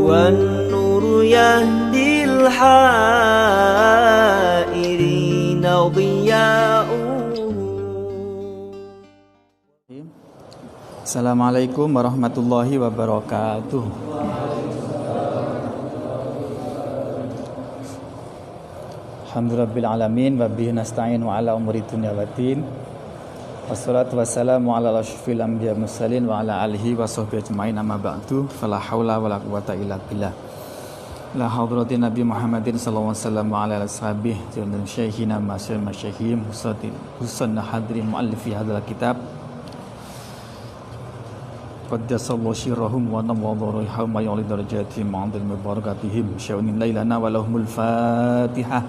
والنور يهدي الحائرين ضياؤه. Assalamualaikum warahmatullahi wabarakatuh. Alhamdulillahirabbil alamin wa bihi nasta'in wa ala umuri dunya waddin. Wassalatu wassalamu ala asyrofil anbiya mursalin wa ala alihi wa sahbihi ajmain, amma ba'du. Fala haula wala quwata illa billah. La hadratin Nabi Muhammadin sallallahu alaihi wasallam wa ala ashabihi dan syekhina masyaykhim husna hadirin muallifi hadzal kitab. Qaddasallahu syirrahum wa nawwadha ruhahum wa ya'li darajatihim ma'adil mubarakatihim sya'unin lailana wa lahumul fatihah.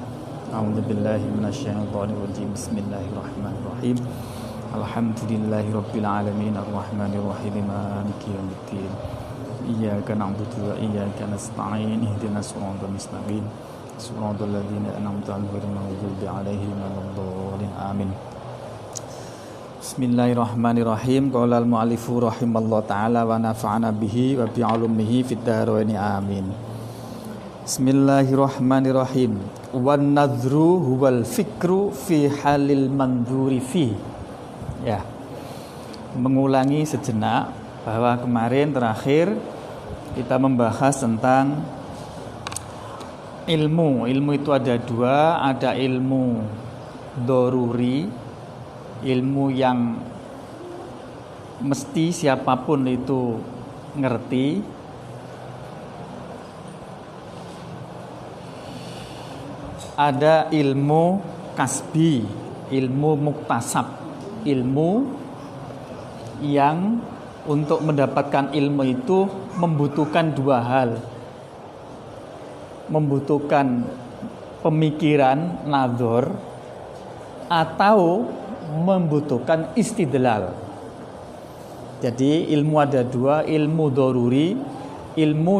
A'udzu billahi minasyaitonir rajim. Bismillahirrahmanirrahim. Alhamdulillahi rabbil alamin arrahmanir rahim maliki yaumiddin. Iyyaka na'budu wa iyyaka nasta'in. Ihdinas siratal mustaqim. Siratal ladzina an'amta 'alaihim ghairil maghdubi 'alaihim waladdallin. Amin. Bismillahirrahmanirrahim. Qala al-mu'allifu rahimallahu ta'ala wa nafa'ana bihi wa bi 'ulumihi fid dharain. Amin. Bismillahirrahmanirrahim. Wan nadhru huwal fikru fi halil mandhuri fi. Ya. Mengulangi sejenak bahwa kemarin terakhir kita membahas tentang ilmu. Ilmu itu ada dua, ada ilmu doruri, ilmu yang mesti siapapun itu ngerti. Ada ilmu kasbi, ilmu muktasab, ilmu yang untuk mendapatkan ilmu itu membutuhkan dua hal. Membutuhkan pemikiran, nadhor, atau membutuhkan istidlal. Jadi ilmu ada dua, ilmu doruri, ilmu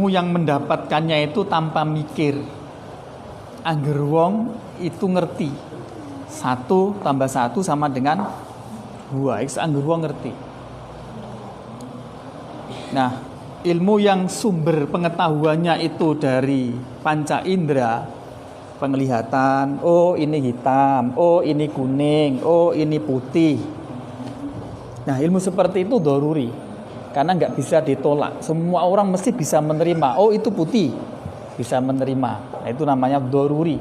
yang mendapatkannya itu tanpa mikir. Angger wong itu ngerti 1 + 1 sama dengan 2. Angger wong ngerti. Nah, ilmu yang sumber pengetahuannya itu dari panca indera, penglihatan, oh ini hitam, oh ini kuning, oh ini putih. Nah, ilmu seperti itu doruri, karena nggak bisa ditolak. Semua orang mesti bisa menerima, oh itu putih, bisa menerima. Nah, itu namanya doruri.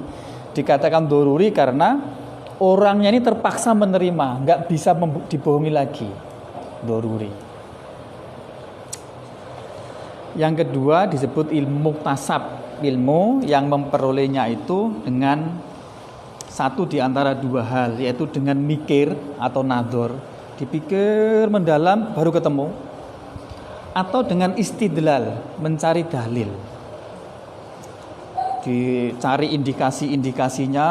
Dikatakan doruri karena orangnya ini terpaksa menerima, nggak bisa dibohongi lagi. Doruri. Yang kedua disebut ilmu muktasab, ilmu yang memperolehnya itu dengan satu di antara dua hal, yaitu dengan mikir atau nadhor, dipikir mendalam baru ketemu, atau dengan istidlal, mencari dalil, dicari indikasi-indikasinya,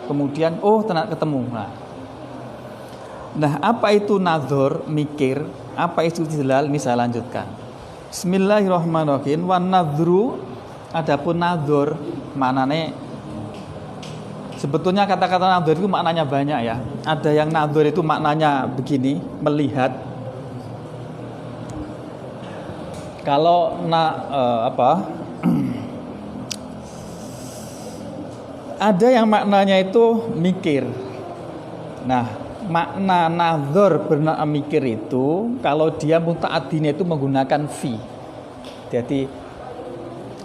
kemudian oh ternyata ketemu. Nah, apa itu nadhor, mikir, apa itu istidlal? Ini saya lanjutkan. Bismillahirrahmanirrahim. Wan nadhru, adapun nadhor maknanya, sebetulnya kata-kata nadhor itu maknanya banyak ya. Ada yang nadhor itu maknanya begini, melihat. Kalau ada yang maknanya itu mikir. Nah, makna nadhor bermakna mikir itu kalau dia muta'addinya itu menggunakan fi. Jadi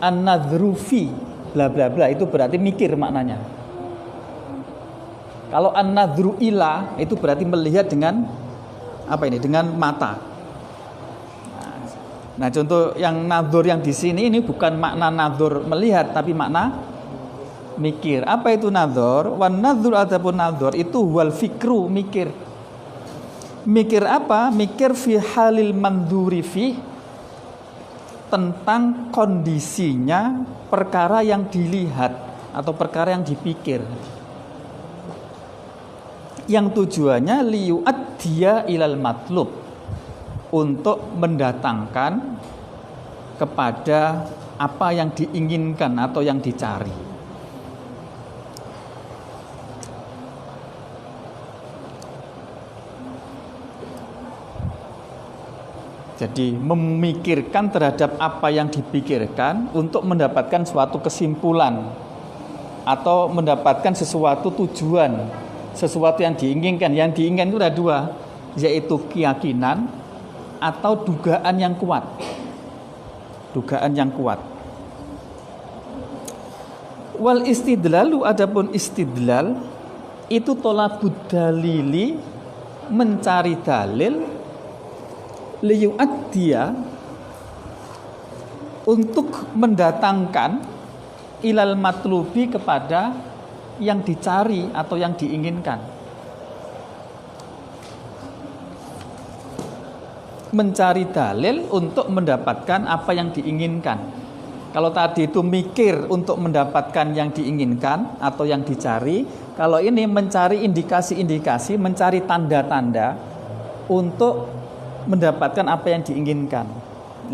an-nadhru fi bla bla bla itu berarti mikir maknanya. Kalau an-nadhru ila itu berarti melihat dengan apa ini? Dengan mata. Nah, contoh yang nadhor yang di sini ini bukan makna nadhor melihat, tapi makna mikir. Apa itu nadhor? Wan nadhur, adapun nadhor itu wal fikru, mikir. Mikir apa? Mikir fi halil mandhuri fi, tentang kondisinya perkara yang dilihat atau perkara yang dipikir. Yang tujuannya liyu'addiya ilal matlub, untuk mendatangkan kepada apa yang diinginkan atau yang dicari. Jadi memikirkan terhadap apa yang dipikirkan untuk mendapatkan suatu kesimpulan atau mendapatkan sesuatu tujuan, sesuatu yang diinginkan. Yang diinginkan itu ada dua, yaitu keyakinan atau dugaan yang kuat. Dugaan yang kuat. Wal istidlalu, adapun istidlal itu tolabud dalili, mencari dalil, liyu'addiya, untuk mendatangkan ilal matlubi, kepada yang dicari atau yang diinginkan. Mencari dalil untuk mendapatkan apa yang diinginkan. Kalau tadi itu mikir untuk mendapatkan yang diinginkan atau yang dicari, kalau ini mencari indikasi-indikasi, mencari tanda-tanda untuk mendapatkan apa yang diinginkan.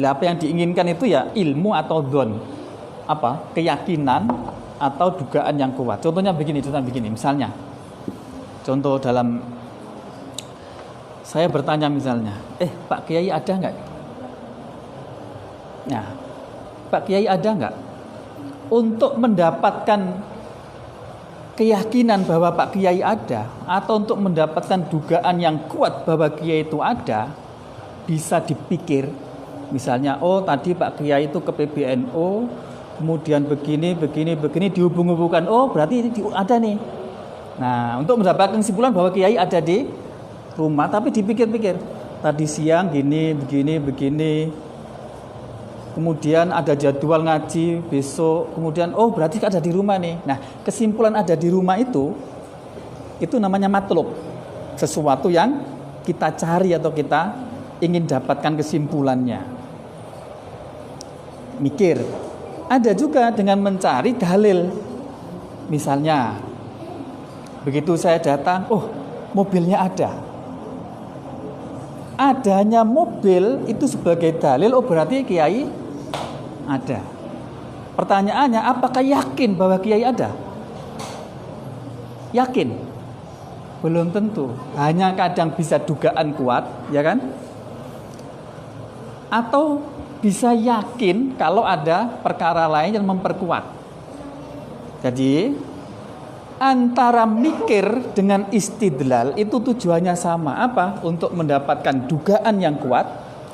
Nah, apa yang diinginkan itu ya ilmu atau dzon, keyakinan atau dugaan yang kuat. Contohnya begini. Misalnya, contoh dalam, saya bertanya misalnya, Pak Kiai ada nggak? Nah, Pak Kiai ada nggak? Untuk mendapatkan keyakinan bahwa Pak Kiai ada, atau untuk mendapatkan dugaan yang kuat bahwa Kiai itu ada, bisa dipikir. Misalnya, tadi Pak Kiai itu ke PBNU, kemudian begini, dihubung-hubungkan, berarti ada nih. Nah, untuk mendapatkan kesimpulan bahwa Kiai ada di rumah, tapi dipikir-pikir, tadi siang begini, kemudian ada jadwal ngaji besok, kemudian berarti ada di rumah nih. Nah, kesimpulan ada di rumah itu namanya matlub, sesuatu yang kita cari atau kita ingin dapatkan kesimpulannya. Mikir. Ada juga dengan mencari dalil. Misalnya, begitu saya datang, mobilnya ada. Adanya mobil itu sebagai dalil, berarti Kiai ada. Pertanyaannya, apakah yakin bahwa Kiai ada? Yakin? Belum tentu. Hanya kadang bisa dugaan kuat, ya kan? Atau bisa yakin kalau ada perkara lain yang memperkuat. Jadi antara mikir dengan istidlal itu tujuannya sama. Apa? Untuk mendapatkan dugaan yang kuat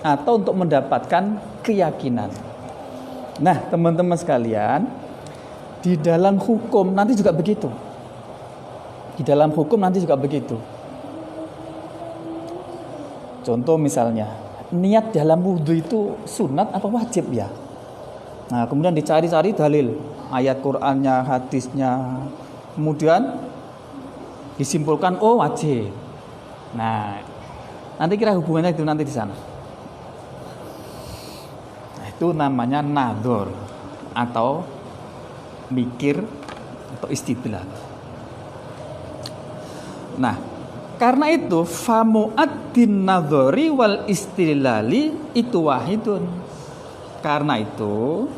atau untuk mendapatkan keyakinan. Nah, teman-teman sekalian, di dalam hukum nanti juga begitu. Contoh misalnya, niat dalam wudhu itu sunat apa wajib ya? Nah, kemudian dicari-cari dalil, ayat Qur'annya, hadisnya, kemudian disimpulkan wajib. Nah, nanti kira hubungannya itu nanti di sana. Nah, itu namanya nadhor atau mikir atau istidlal. Nah, karena itu famu'addin nadhori wal istilali itu wahidun. Karena itu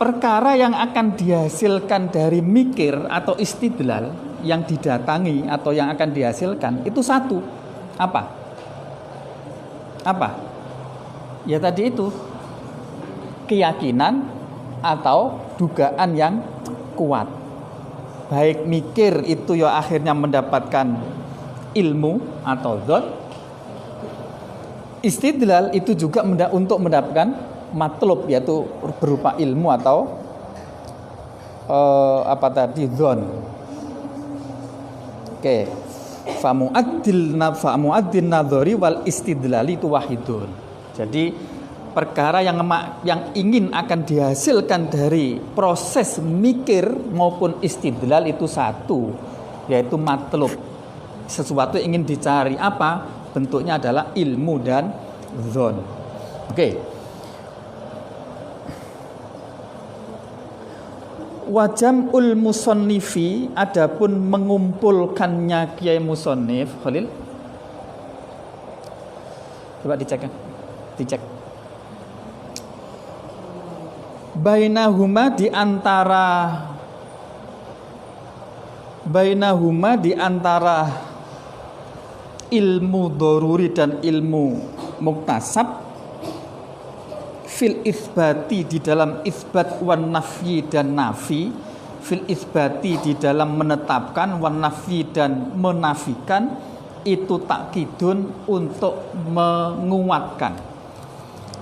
perkara yang akan dihasilkan dari mikir atau istidlal yang didatangi atau yang akan dihasilkan itu satu. Apa? Ya tadi itu, keyakinan atau dugaan yang kuat. Baik mikir itu ya akhirnya mendapatkan ilmu atau dzon. Istidlal itu juga untuk mendapatkan matlub, yaitu berupa ilmu atau dzon. Oke. Famu'addin nadhari wal istidlali itu wahidun. Jadi perkara yang ingin akan dihasilkan dari proses mikir maupun istidlal itu satu, yaitu matlub. Sesuatu yang ingin dicari, apa? Bentuknya adalah ilmu dan dzon. Oke. Wajam'ul musannifi, adapun mengumpulkannya Kiai Musannif, Khalil. Coba dicek. Bainahuma di antara ilmu doruri dan ilmu muktasab fil isbati di dalam isbat wan nafyi dan nafi, fil isbati di dalam menetapkan, wan nafyi dan menafikan, itu takkidun untuk menguatkan.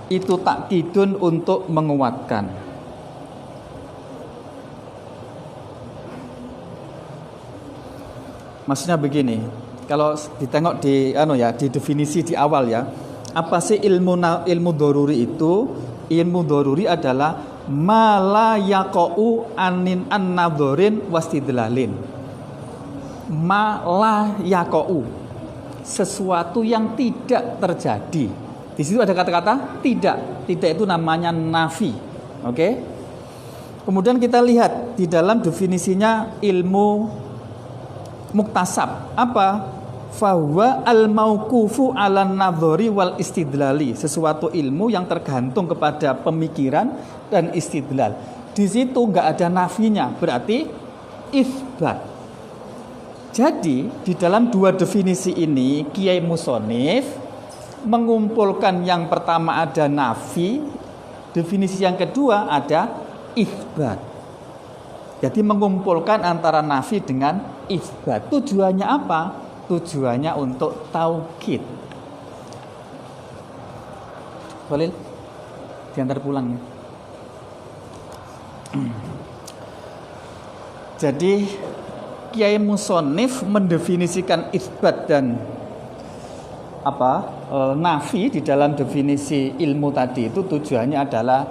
Itu takkidun untuk menguatkan. Maksudnya begini, kalau ditengok di di definisi di awal ya, apa sih ilmu doruri itu? Ilmu doruri adalah mala yaqau anin an-nadzorin wastidlalin. Mala yaqau, sesuatu yang tidak terjadi. Di situ ada kata-kata tidak. Tidak itu namanya nafi. Oke? Kemudian kita lihat di dalam definisinya ilmu muktasab apa? Fahuwa al-mauqufu 'alan nadhari wal istidlali, sesuatu ilmu yang tergantung kepada pemikiran dan istidlal. Di situ enggak ada nafinya, berarti isbat. Jadi di dalam dua definisi ini Kiai Musonif mengumpulkan yang pertama ada nafi, definisi yang kedua ada isbat. Jadi mengumpulkan antara nafi dengan isbat. Tujuannya apa? Tujuannya untuk taukid. Khalil, diantar pulang ya. Jadi Kiai Musonif mendefinisikan isbat dan nafi di dalam definisi ilmu tadi itu tujuannya adalah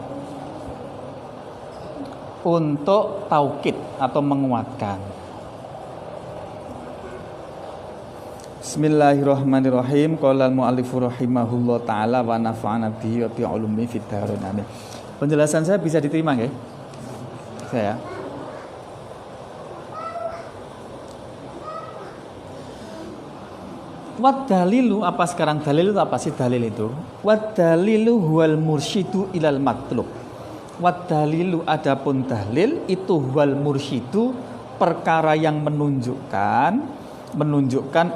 untuk taukid atau menguatkan. Bismillahirrahmanirrahim. Qala al-mu'allifu rahimahullah taala wa nafa'ana bihi wa bi ulumi fid dharain. Amin. Penjelasan saya bisa diterima nggih? Saya. Wad dalilu, apa sekarang dalil itu apa sih dalil itu? Wad dalilu huwal mursyidu ilal matlub. Wad dalilu, adapun dalil itu huwal mursyidu, perkara yang menunjukkan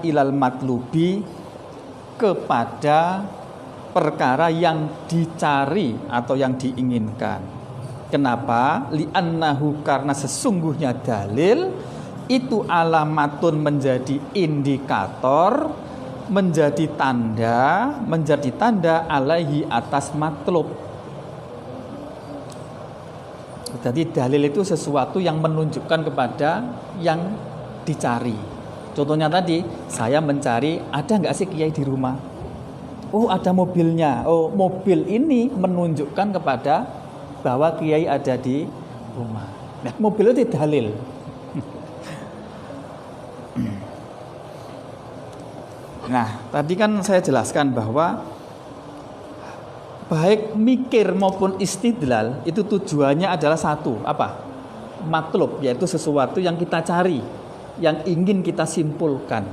ilal matlubi, kepada perkara yang dicari atau yang diinginkan. Kenapa? Li'annahu, karena sesungguhnya dalil itu alamatun, menjadi indikator, menjadi tanda alaihi, atas matlub. Jadi dalil itu sesuatu yang menunjukkan kepada yang dicari. Contohnya tadi, saya mencari ada nggak sih kiai di rumah? Oh, ada mobilnya. Oh, mobil ini menunjukkan kepada bahwa kiai ada di rumah. Nah, mobil itu dalil. Nah, tadi kan saya jelaskan bahwa baik mikir maupun istidlal itu tujuannya adalah satu, apa? Matlub, yaitu sesuatu yang kita cari, yang ingin kita simpulkan.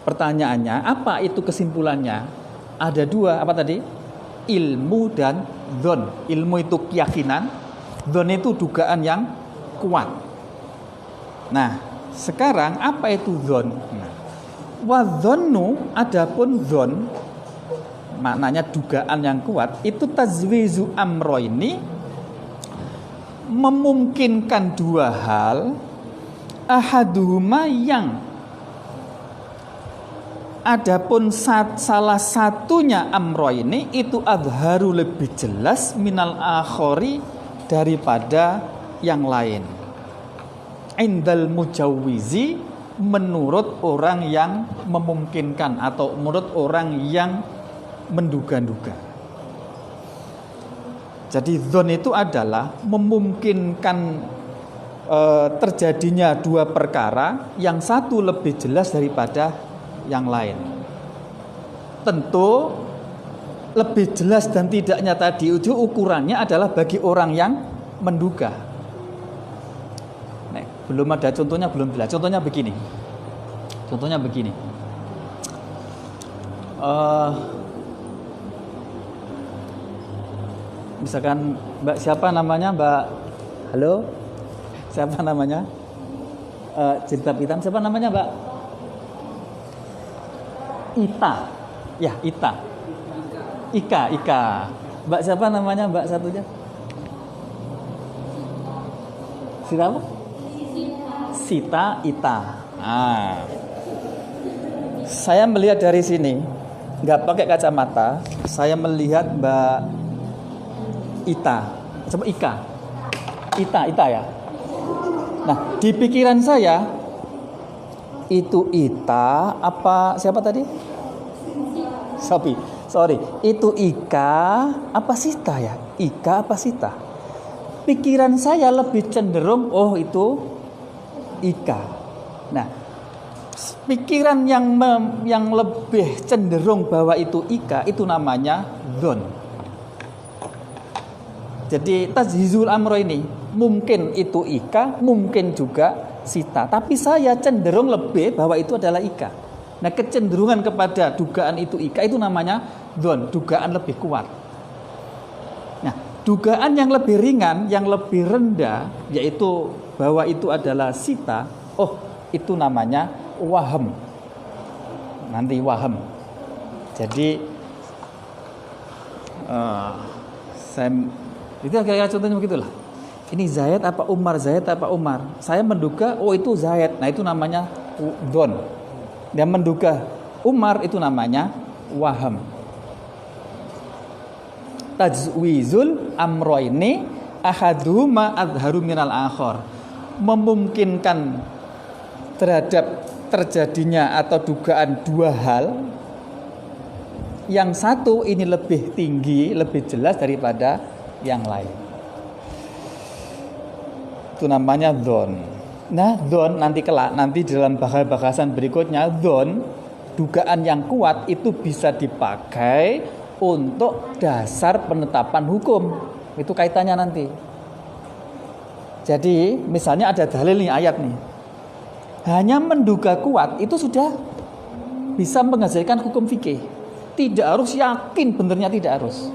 Pertanyaannya, apa itu kesimpulannya? Ada dua, apa tadi? Ilmu dan dzon. Ilmu itu keyakinan, dzon itu dugaan yang kuat. Nah, sekarang apa itu dzon? Nah, wa dzannu, adapun dzon maknanya dugaan yang kuat, itu tazwizu amroini, memungkinkan dua hal, ahaduhuma, yang adapun salah satunya amroini itu adharu, lebih jelas, minal akhori, daripada yang lain. Indal mujawwizi, menurut orang yang memungkinkan atau menurut orang yang menduga-duga. Jadi dzon itu adalah memungkinkan terjadinya dua perkara, yang satu lebih jelas daripada yang lain. Tentu lebih jelas dan tidaknya tadi itu ukurannya adalah bagi orang yang menduga. Belum ada contohnya, belum jelas. Contohnya begini. Misalkan Mbak, siapa namanya Mbak? Halo? Siapa namanya? Jilbab hitam. Siapa namanya Mbak? Ita. Ya, Ita. Ika. Mbak siapa namanya Mbak satunya? Sita apa? Sita Ita. Nah, saya melihat dari sini, nggak pakai kacamata, saya melihat Mbak Ita, coba Ita ya. Nah, di pikiran saya itu Ita apa siapa tadi? Sorry, itu Ika apa Sita ya? Ika apa Sita? Pikiran saya lebih cenderung itu Ika. Nah, pikiran yang lebih cenderung bahwa itu Ika itu namanya dzon. Jadi tajhizul amro ini mungkin itu Ika, mungkin juga Sita. Tapi saya cenderung lebih bahwa itu adalah Ika. Nah, kecenderungan kepada dugaan itu Ika itu namanya dzon, dugaan lebih kuat. Nah, dugaan yang lebih ringan, yang lebih rendah, yaitu bahwa itu adalah Sita, itu namanya waham. Nanti waham. Jadi itu kayak contohnya begitulah. Ini Zaid apa Umar? Saya menduga itu Zaid. Nah, itu namanya dzon. Dan menduga Umar itu namanya waham. Tajwizul amro ini ahaduhuma adharu minal akhar. Memungkinkan terhadap terjadinya atau dugaan dua hal. Yang satu ini lebih tinggi, lebih jelas daripada yang lain. Itu namanya dzon. Nah, dzon nanti dalam bahasan berikutnya, dzon dugaan yang kuat itu bisa dipakai untuk dasar penetapan hukum. Itu kaitannya nanti. Jadi, misalnya ada dalil nih, ayat nih. Hanya menduga kuat itu sudah bisa menghasilkan hukum fikih. Tidak harus yakin benernya, tidak harus.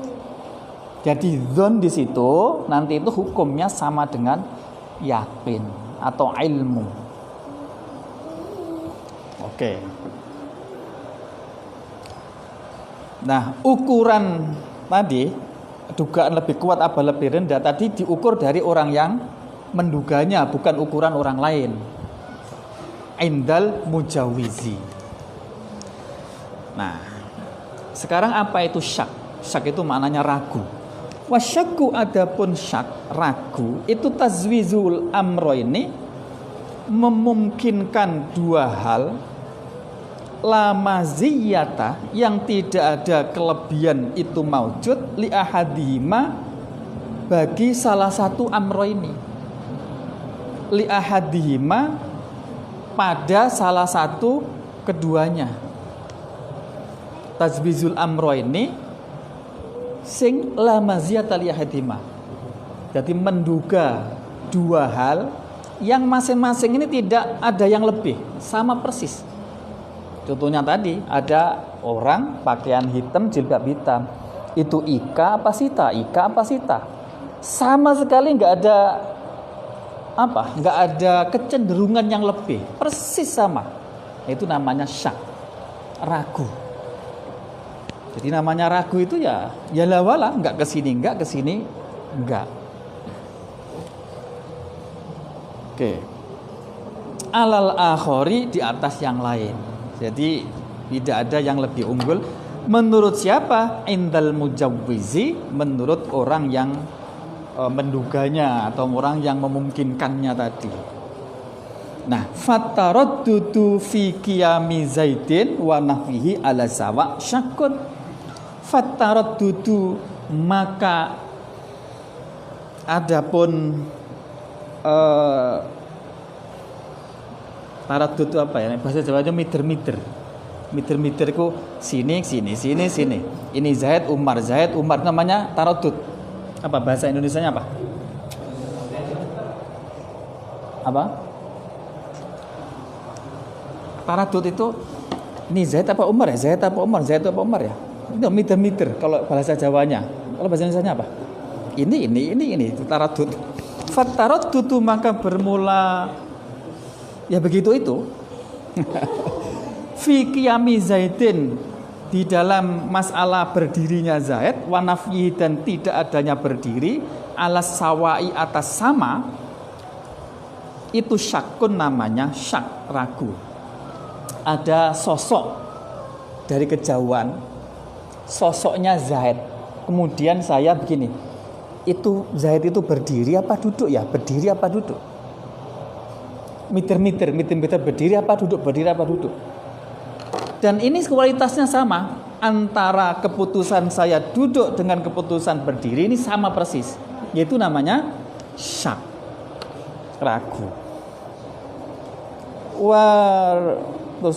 Jadi dzon di situ nanti itu hukumnya sama dengan yakin atau ilmu. Oke. Nah, ukuran tadi dugaan lebih kuat apa lebih rendah tadi diukur dari orang yang menduganya, bukan ukuran orang lain. Indal mujawizi. Nah, sekarang apa itu syak? Syak itu maknanya ragu. Wasyakku adapun syak, ragu, itu tazwizul amro ini memungkinkan dua hal. La maziyata, yang tidak ada kelebihan itu maujud li ahadihima, bagi salah satu amro ini. Li ahadihima, pada salah satu keduanya. Tazwizul amro ini sing la maziyata li ahadihima. Jadi menduga dua hal yang masing-masing ini tidak ada yang lebih, sama persis. Contohnya tadi ada orang pakaian hitam, jilbab hitam. Itu Ika apa Sita? Sama sekali nggak ada kecenderungan yang lebih, persis sama. Itu namanya syak, ragu. Jadi namanya ragu itu ya lawala, nggak kesini, nggak. Oke. Alal akhori, di atas yang lain. Jadi tidak ada yang lebih unggul. Menurut siapa? Indal mujawwizi, menurut orang yang menduganya atau orang yang memungkinkannya tadi. Nah, fataraddudu fi qiyami Zaidin wa nahwihi ala sawa syakun. Fataraddudu, maka adapun taraddud itu apa ya? Bahasa Jawanya miter-miter. Miter-miter itu sini. Ini Zaid Umar namanya taraddud. Apa bahasa Indonesianya apa? Taraddud itu ini Zaid apa Umar ya? Itu miter-miter kalau bahasa Jawanya. Kalau bahasa Indonesianya apa? Ini itu taraddud. Fataraddudu, maka bermula ya begitu itu. fi qiyami Zaidin, di dalam masalah berdirinya Zaid, wa nafyihi, dan tidak adanya berdiri, alas sawai, atas sama, itu syakun, namanya syak, ragu. Ada sosok dari kejauhan, sosoknya Zaid. Kemudian saya begini, itu Zaid itu berdiri apa duduk ya? Berdiri apa duduk? Miter-miter berdiri apa duduk? Berdiri apa duduk? Dan ini kualitasnya sama, antara keputusan saya duduk dengan keputusan berdiri ini sama persis, yaitu namanya syak, ragu.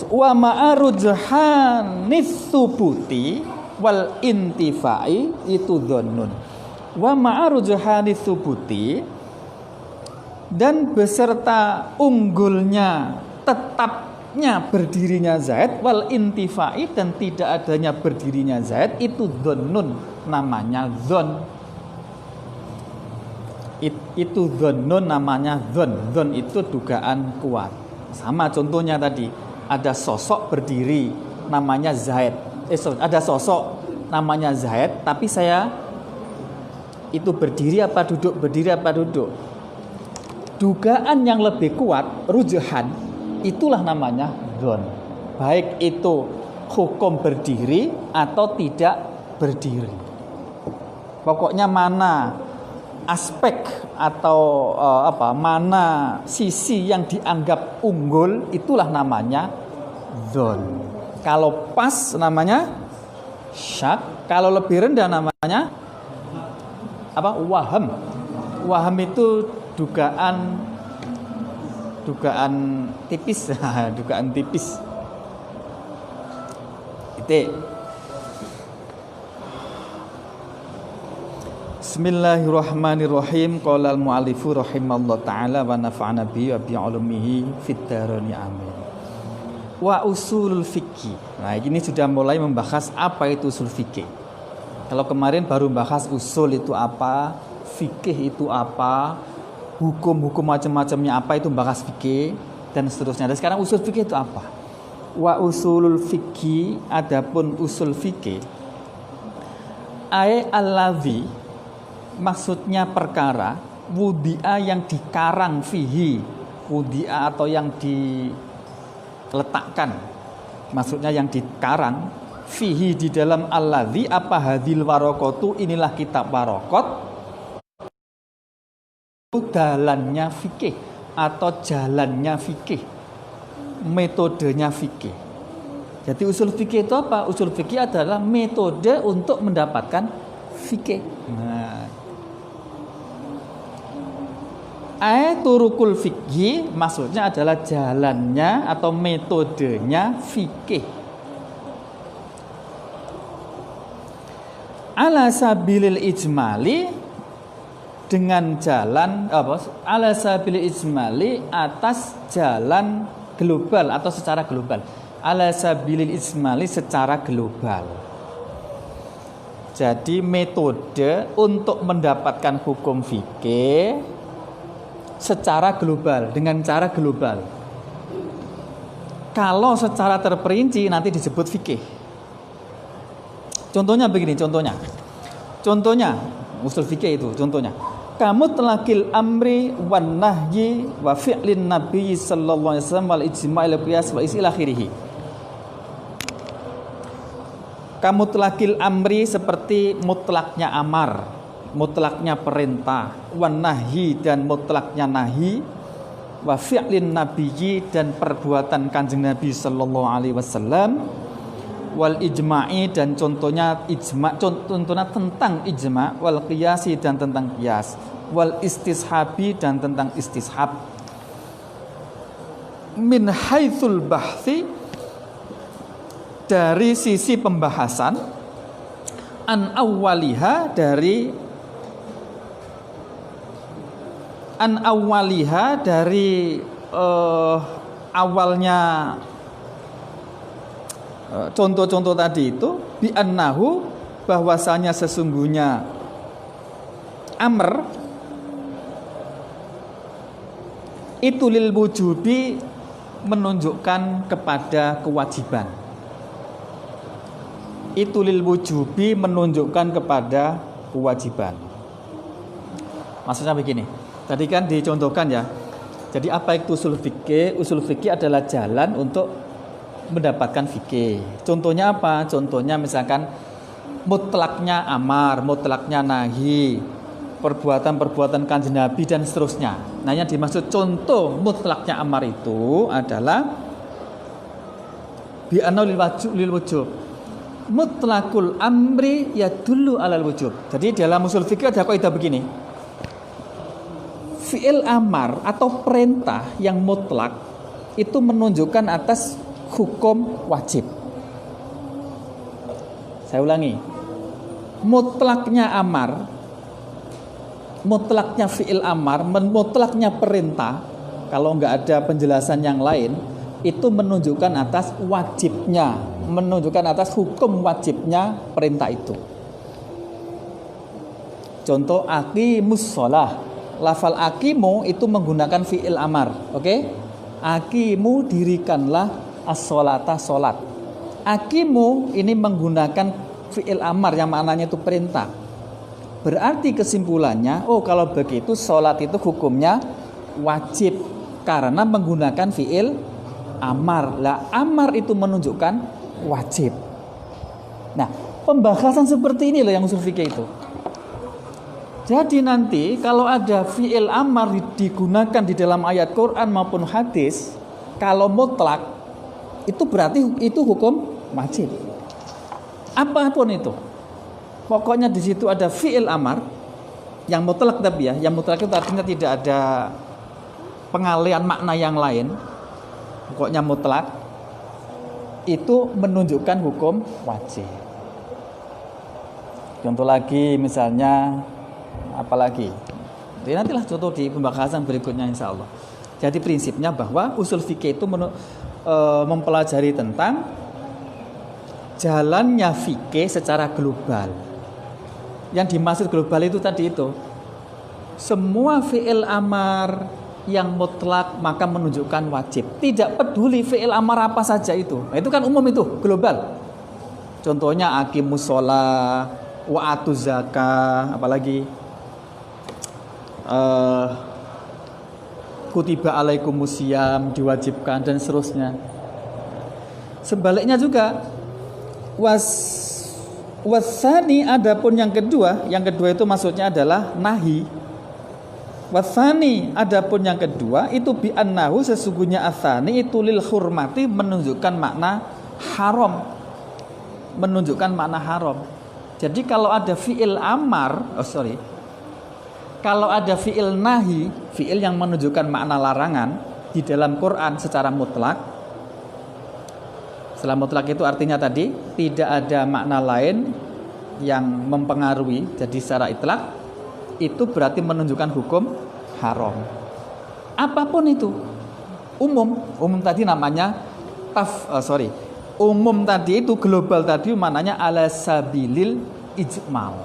Wa ma'arujhanis subuti wal intifai itu dhonnun. Wa ma'arujhanis subuti, dan beserta unggulnya, tetapnya berdirinya Zaid, wal intifai, dan tidak adanya berdirinya Zaid, itu dhonnun, namanya dhon. Itu dhonnun, namanya dhon. Dhon itu dugaan kuat. Sama contohnya tadi, ada sosok berdiri namanya Zaid. Ada sosok namanya Zaid, tapi saya itu berdiri apa duduk? Berdiri apa duduk? Dugaan yang lebih kuat, rujuhan, itulah namanya dhon. Baik itu hukum berdiri atau tidak berdiri. Pokoknya mana aspek atau mana sisi yang dianggap unggul, itulah namanya dhon. Kalau pas namanya syak, kalau lebih rendah namanya waham. Waham itu dugaan tipis. Dugaan tipis. Titik. Bismillahirrahmanirrahim. Qala al-mu'allifu rahimallahu ta'ala wa nafa'ana bihi wa bi 'ulumihi fid dharani amin. Wa usulul fikih. Nah, ini sudah mulai membahas apa itu usul fikih. Kalau kemarin baru bahas usul itu apa, fikih itu apa, hukum-hukum macam-macamnya apa, itu bahas fikih dan seterusnya. Dan sekarang usul fikih itu apa? Wa usulul fikih, adapun usul fikih, ay allazi, maksudnya perkara, wudi'a yang dikarang, fihi, wudi'a atau yang diletakkan, maksudnya yang dikarang, fihi di dalam allazi, apa hadil warokotu, inilah kitab warokot, dalannya fikih atau jalannya fikih, metodenya fikih. Jadi usul fikih itu apa? Usul fikih adalah metode untuk mendapatkan fikih. Nah, turukul fikih maksudnya adalah jalannya atau metodenya fikih. Ala sabilil ijmali, dengan jalan ala sabilil ijmali, atas jalan global atau secara global. Ala sabilil ijmali, secara global. Jadi metode untuk mendapatkan hukum fikih secara global, dengan cara global. Kalau secara terperinci nanti disebut fikih. Contohnya begini, contohnya usul fikih itu contohnya. Kamu telakil amri wan nahyi wa fi'lin nabi sallallahu alaihi wasallam wal ijma'il qiyas wa isi akhirih. Kamu telakil amri seperti mutlaknya amar, mutlaknya perintah, wan nahyi dan mutlaknya nahi, wa fi'lin nabiyyi dan perbuatan Kanjeng Nabi sallallahu alaihi wasallam, wal ijma'i dan contohnya ijma', contohnya tentang ijma', wal qiyasi dan tentang qiyas, wal istishabi dan tentang istishab. Min haitsul bahthi, dari sisi pembahasan, an awwaliha dari awalnya contoh-contoh tadi itu, bi annahu, bahwasanya sesungguhnya amr itu lil wujubi menunjukkan kepada kewajiban. Itu lil wujubi menunjukkan kepada kewajiban. Maksudnya begini. Tadi kan dicontohkan ya. Jadi apa itu usul fikih? Usul fikih adalah jalan untuk mendapatkan fikih. Contohnya apa? Contohnya misalkan mutlaknya amar, mutlaknya nahi, perbuatan-perbuatan kanjeng Nabi dan seterusnya. Nah, yang dimaksud contoh mutlaknya amar itu adalah bi anna lil wujub. Mutlakul amri yadullu alal wujub. Jadi dalam usul fikih ada kaidah begini. Fi'il amar atau perintah yang mutlak itu menunjukkan atas hukum wajib. Saya ulangi. Mutlaknya amar, mutlaknya fi'il amar, mutlaknya perintah, kalau enggak ada penjelasan yang lain, itu menunjukkan atas wajibnya, menunjukkan atas hukum wajibnya perintah itu. Contoh aqimus shalah. Lafal aqimu itu menggunakan fi'il amar, oke? Aqimu dirikanlah as-sholata sholat. Aqimu ini menggunakan fi'il amar yang maknanya itu perintah. Berarti kesimpulannya, oh kalau begitu sholat itu hukumnya wajib karena menggunakan fi'il amar. Lah amar itu menunjukkan wajib. Nah, pembahasan seperti ini loh yang usul fikih itu. Jadi nanti kalau ada fi'il amar digunakan di dalam ayat Quran maupun hadis, kalau mutlak itu berarti itu hukum wajib. Apapun itu. Pokoknya di situ ada fi'il amar yang mutlak tapi ya, yang mutlak itu artinya tidak ada pengalian makna yang lain. Pokoknya mutlak itu menunjukkan hukum wajib. Contoh lagi misalnya apalagi jadi nantilah contoh di pembahasan berikutnya insya Allah. Jadi prinsipnya bahwa usul fikih itu mempelajari tentang jalannya fikih secara global. Yang dimaksud global itu tadi itu semua fi'il amar yang mutlak maka menunjukkan wajib. Tidak peduli fi'il amar apa saja itu. Nah, itu kan umum itu global. Contohnya aqimus shalah wa atuz zakah, apalagi kutiba alaikumusiyam diwajibkan dan seterusnya. Sebaliknya juga wasani adapun yang kedua itu maksudnya adalah nahi. Wasani adapun yang kedua itu bi annahu sesungguhnya asani itu lil hurmati menunjukkan makna haram. Menunjukkan makna haram. Jadi kalau ada fi'il amar, kalau ada fi'il nahi, fi'il yang menunjukkan makna larangan di dalam Quran secara mutlak. Secara mutlak itu artinya tadi tidak ada makna lain yang mempengaruhi, jadi secara itlak itu berarti menunjukkan hukum haram. Apapun itu, umum tadi namanya umum tadi itu global tadi maknanya ala sabilil ijmal.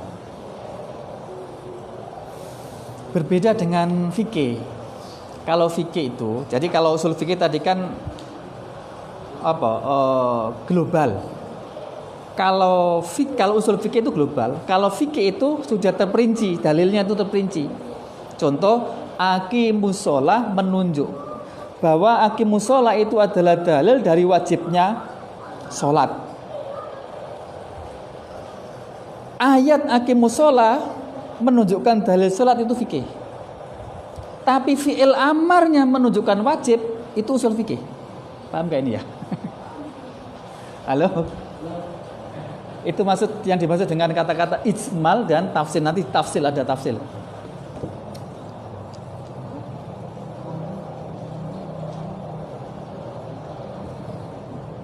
Berbeda dengan fikih. Kalau fikih itu, jadi kalau usul fikih tadi kan global. Kalau usul fikih itu global, kalau fikih itu sudah terperinci, dalilnya itu terperinci. Contoh aqimus shalah menunjuk bahwa aqimus shalah itu adalah dalil dari wajibnya sholat. Ayat aqimus shalah menunjukkan dalil sholat itu fikih. Tapi fi'il amarnya menunjukkan wajib itu usul fikih. Paham gak ini ya? Halo? Itu yang dimaksud dengan kata-kata ijmal dan tafsil. Nanti ada tafsil.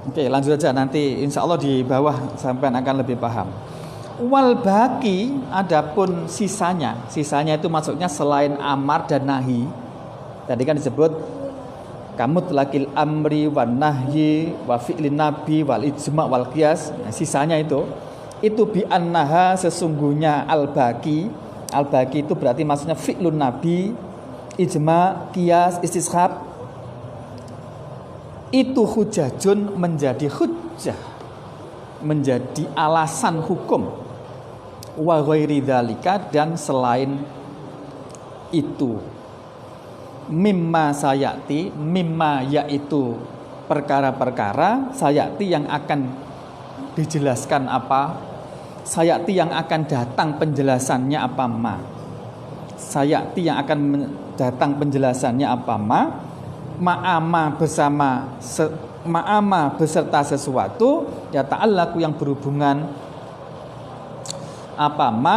Oke, lanjut aja nanti insya Allah di bawah sampai akan lebih paham. Wal baki adapun sisanya itu maksudnya selain amar dan nahi. Tadi kan disebut kamut lakil amri wan nahyi wa fi'lin nabi wal ijma wal qiyas. Nah, sisanya itu bi annaha sesungguhnya al baki itu berarti maksudnya fi'lun nabi, ijma, qiyas, istishab. itu hujajun menjadi hujjah, menjadi alasan hukum. Wa ghairi dzalika, dan selain itu. Mimma sayati, mimma yaitu perkara-perkara, sayati yang akan dijelaskan apa, sayati yang akan datang penjelasannya apa ma, sayati yang akan datang penjelasannya apa ma, ma'ama ma'ama beserta sesuatu, ya ta'allaku yang berhubungan apa ma,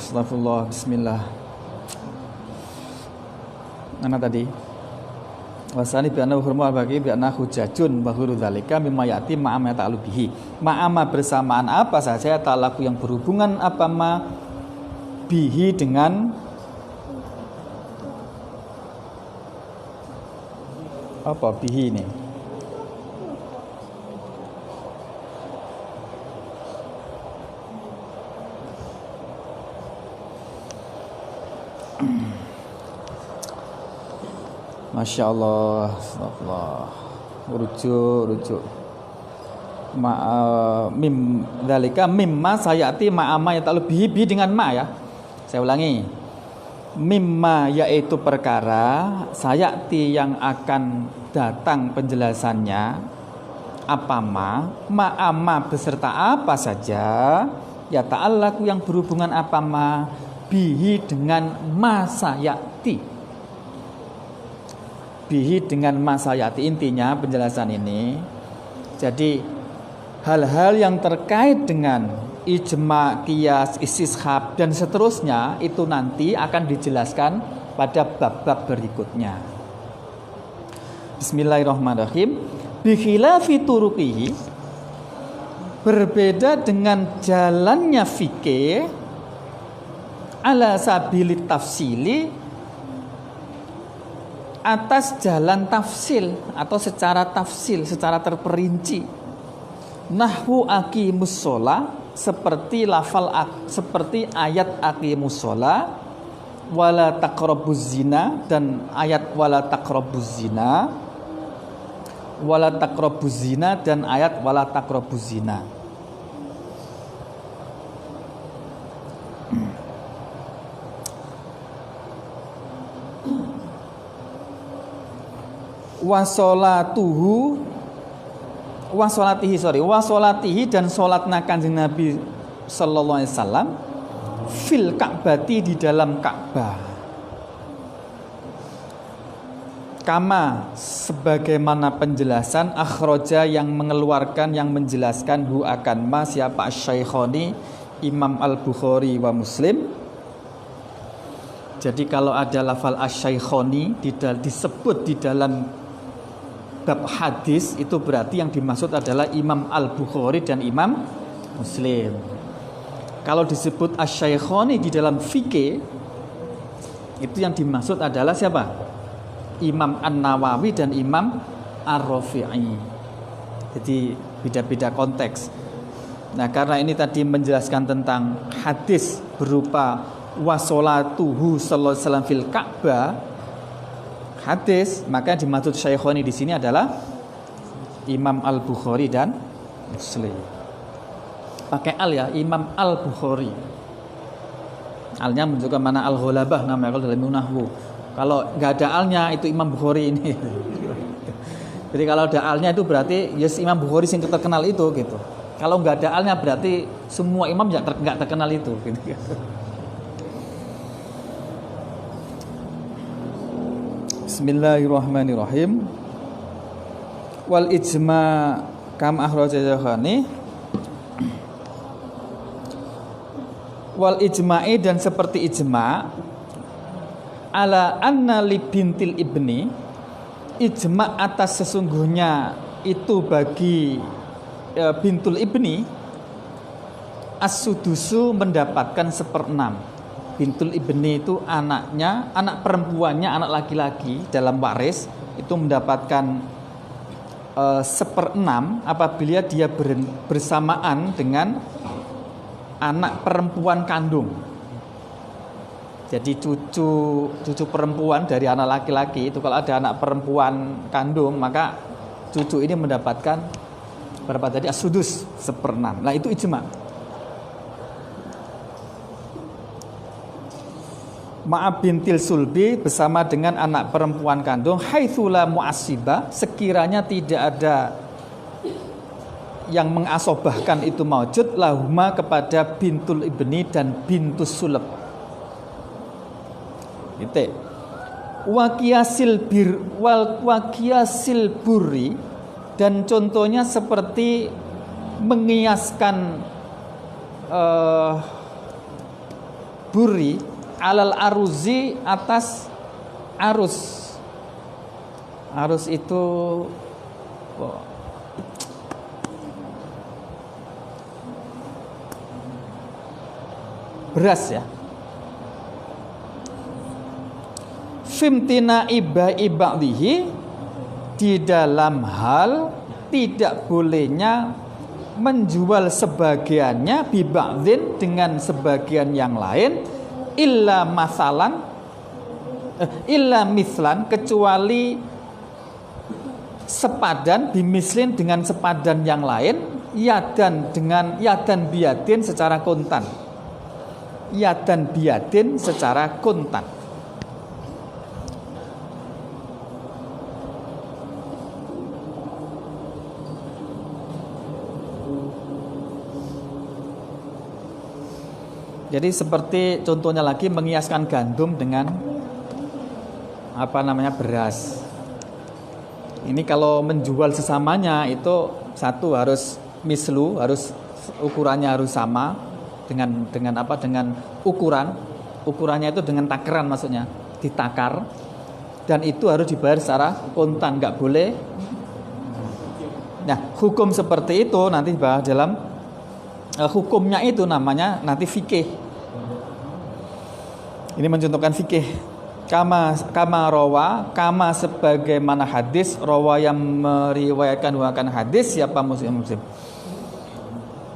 astagfirullah, bismillah. Mana tadi? Wasani bi'anna hurma bagi bi'anna hujajun bahuru dzalika mimma ya'ti ma'ama ta'alu bihi. Ma'ama bersamaan apa saja ta'alaku yang berhubungan apa ma bihi dengan apa bihi ini? Masya Allah, astagfirullah. Rujuk. Mim dzalika mimma sayati ma'ama ya ta'alu bihi dengan ma ya. Saya ulangi. Mimma yaitu perkara, sayati yang akan datang penjelasannya apa ma'ama beserta apa saja, ya ta'allaku yang berhubungan apa ma bihi dengan ma sayati. Bihi dengan masayati, intinya penjelasan ini. Jadi hal-hal yang terkait dengan ijma, qiyas, istishab dan seterusnya itu nanti akan dijelaskan pada bab-bab berikutnya. Bismillahirrahmanirrahim. Bi khilafi turuqihi, berbeda dengan jalannya fikih ala sabilit tafsili, atas jalan tafsil atau secara tafsil, secara terperinci. Nahwu aqimus sholah, seperti seperti ayat aqimus sholah, wala taqrabuz zina, dan ayat wala taqrabuz zina, wala taqrabuz zina, dan ayat wala taqrabuz zina. Wasolatihi dan sholatna kanjeng Nabi sallallahu alaihi wasallam fil Ka'bati, di dalam Ka'bah, kama sebagaimana penjelasan akhroja yang mengeluarkan, yang menjelaskan hu akan ma siapa asy-Syaikhoni Imam Al-Bukhari wa Muslim. Jadi kalau ada lafal asy-Syaikhoni disebut di dalam bab hadis, itu berarti yang dimaksud adalah Imam Al-Bukhari dan Imam Muslim. Kalau disebut asy-Syaikhoni di dalam fikih, itu yang dimaksud adalah siapa? Imam An-Nawawi dan Imam Ar-Rafi'i. Jadi beda-beda konteks. Nah, karena ini tadi menjelaskan tentang hadis berupa wasolatuhu sallallahu alaihi wasallam fil Ka'bah, hadis, maka yang dimaksud Syaikhoni di sini adalah Imam Al-Bukhari dan Muslim. Pakai al ya, Imam Al-Bukhari. Alnya menunjukkan mana al-ghalabah namanya kalau dalam nahwu. Kalau nggak ada alnya itu Imam Bukhari ini. Jadi kalau ada alnya itu berarti yes Imam Bukhari yang terkenal itu gitu. Kalau nggak ada alnya berarti semua imam nggak terkenal itu gitu. Bismillahirrahmanirrahim. Wal ijma kam akhrajajakhani. Wal ijma'i, dan seperti ijma' ala anna li bintil ibni, ijma' atas sesungguhnya itu bagi bintul ibni as-sudusu mendapatkan 1/6. Bintul ibni itu anaknya, anak perempuannya, anak laki-laki dalam waris itu mendapatkan 1/6 apabila dia bersamaan dengan anak perempuan kandung. Jadi cucu perempuan dari anak laki-laki itu, kalau ada anak perempuan kandung, maka cucu ini mendapatkan berapa tadi? As-sudus, 1/6. Nah, itu ijma. Ma'a bintil sulbi bersama dengan anak perempuan kandung, haitsula mu'assiba, sekiranya tidak ada yang mengasobahkan itu maujud, lahuma kepada bintul ibni dan bintus sulb. Itu. Waqiyasil burri, dan contohnya seperti mengiaskan burri alal aruzi, atas arus. Arus itu beras ya. Fimtina ibadihi, di dalam hal tidak bolehnya menjual sebagiannya biba'dhin dengan sebagian yang lain, illa mislan, kecuali sepadan, bimislin dengan sepadan yang lain, yadan biadin secara kontan. Yadan biadin secara kontan. Jadi seperti contohnya lagi mengiaskan gandum dengan beras. Ini kalau menjual sesamanya itu satu harus mislu, harus ukurannya harus sama dengan ukurannya itu dengan takaran, maksudnya ditakar, dan itu harus dibayar secara kontan, nggak boleh. Nah, hukum seperti itu nanti dibahas dalam hukumnya, itu namanya nanti fikih. Ini mencontohkan fikih. Kama sebagaimana hadis, rawa yang meriwayatkan hadis siapa Muslim.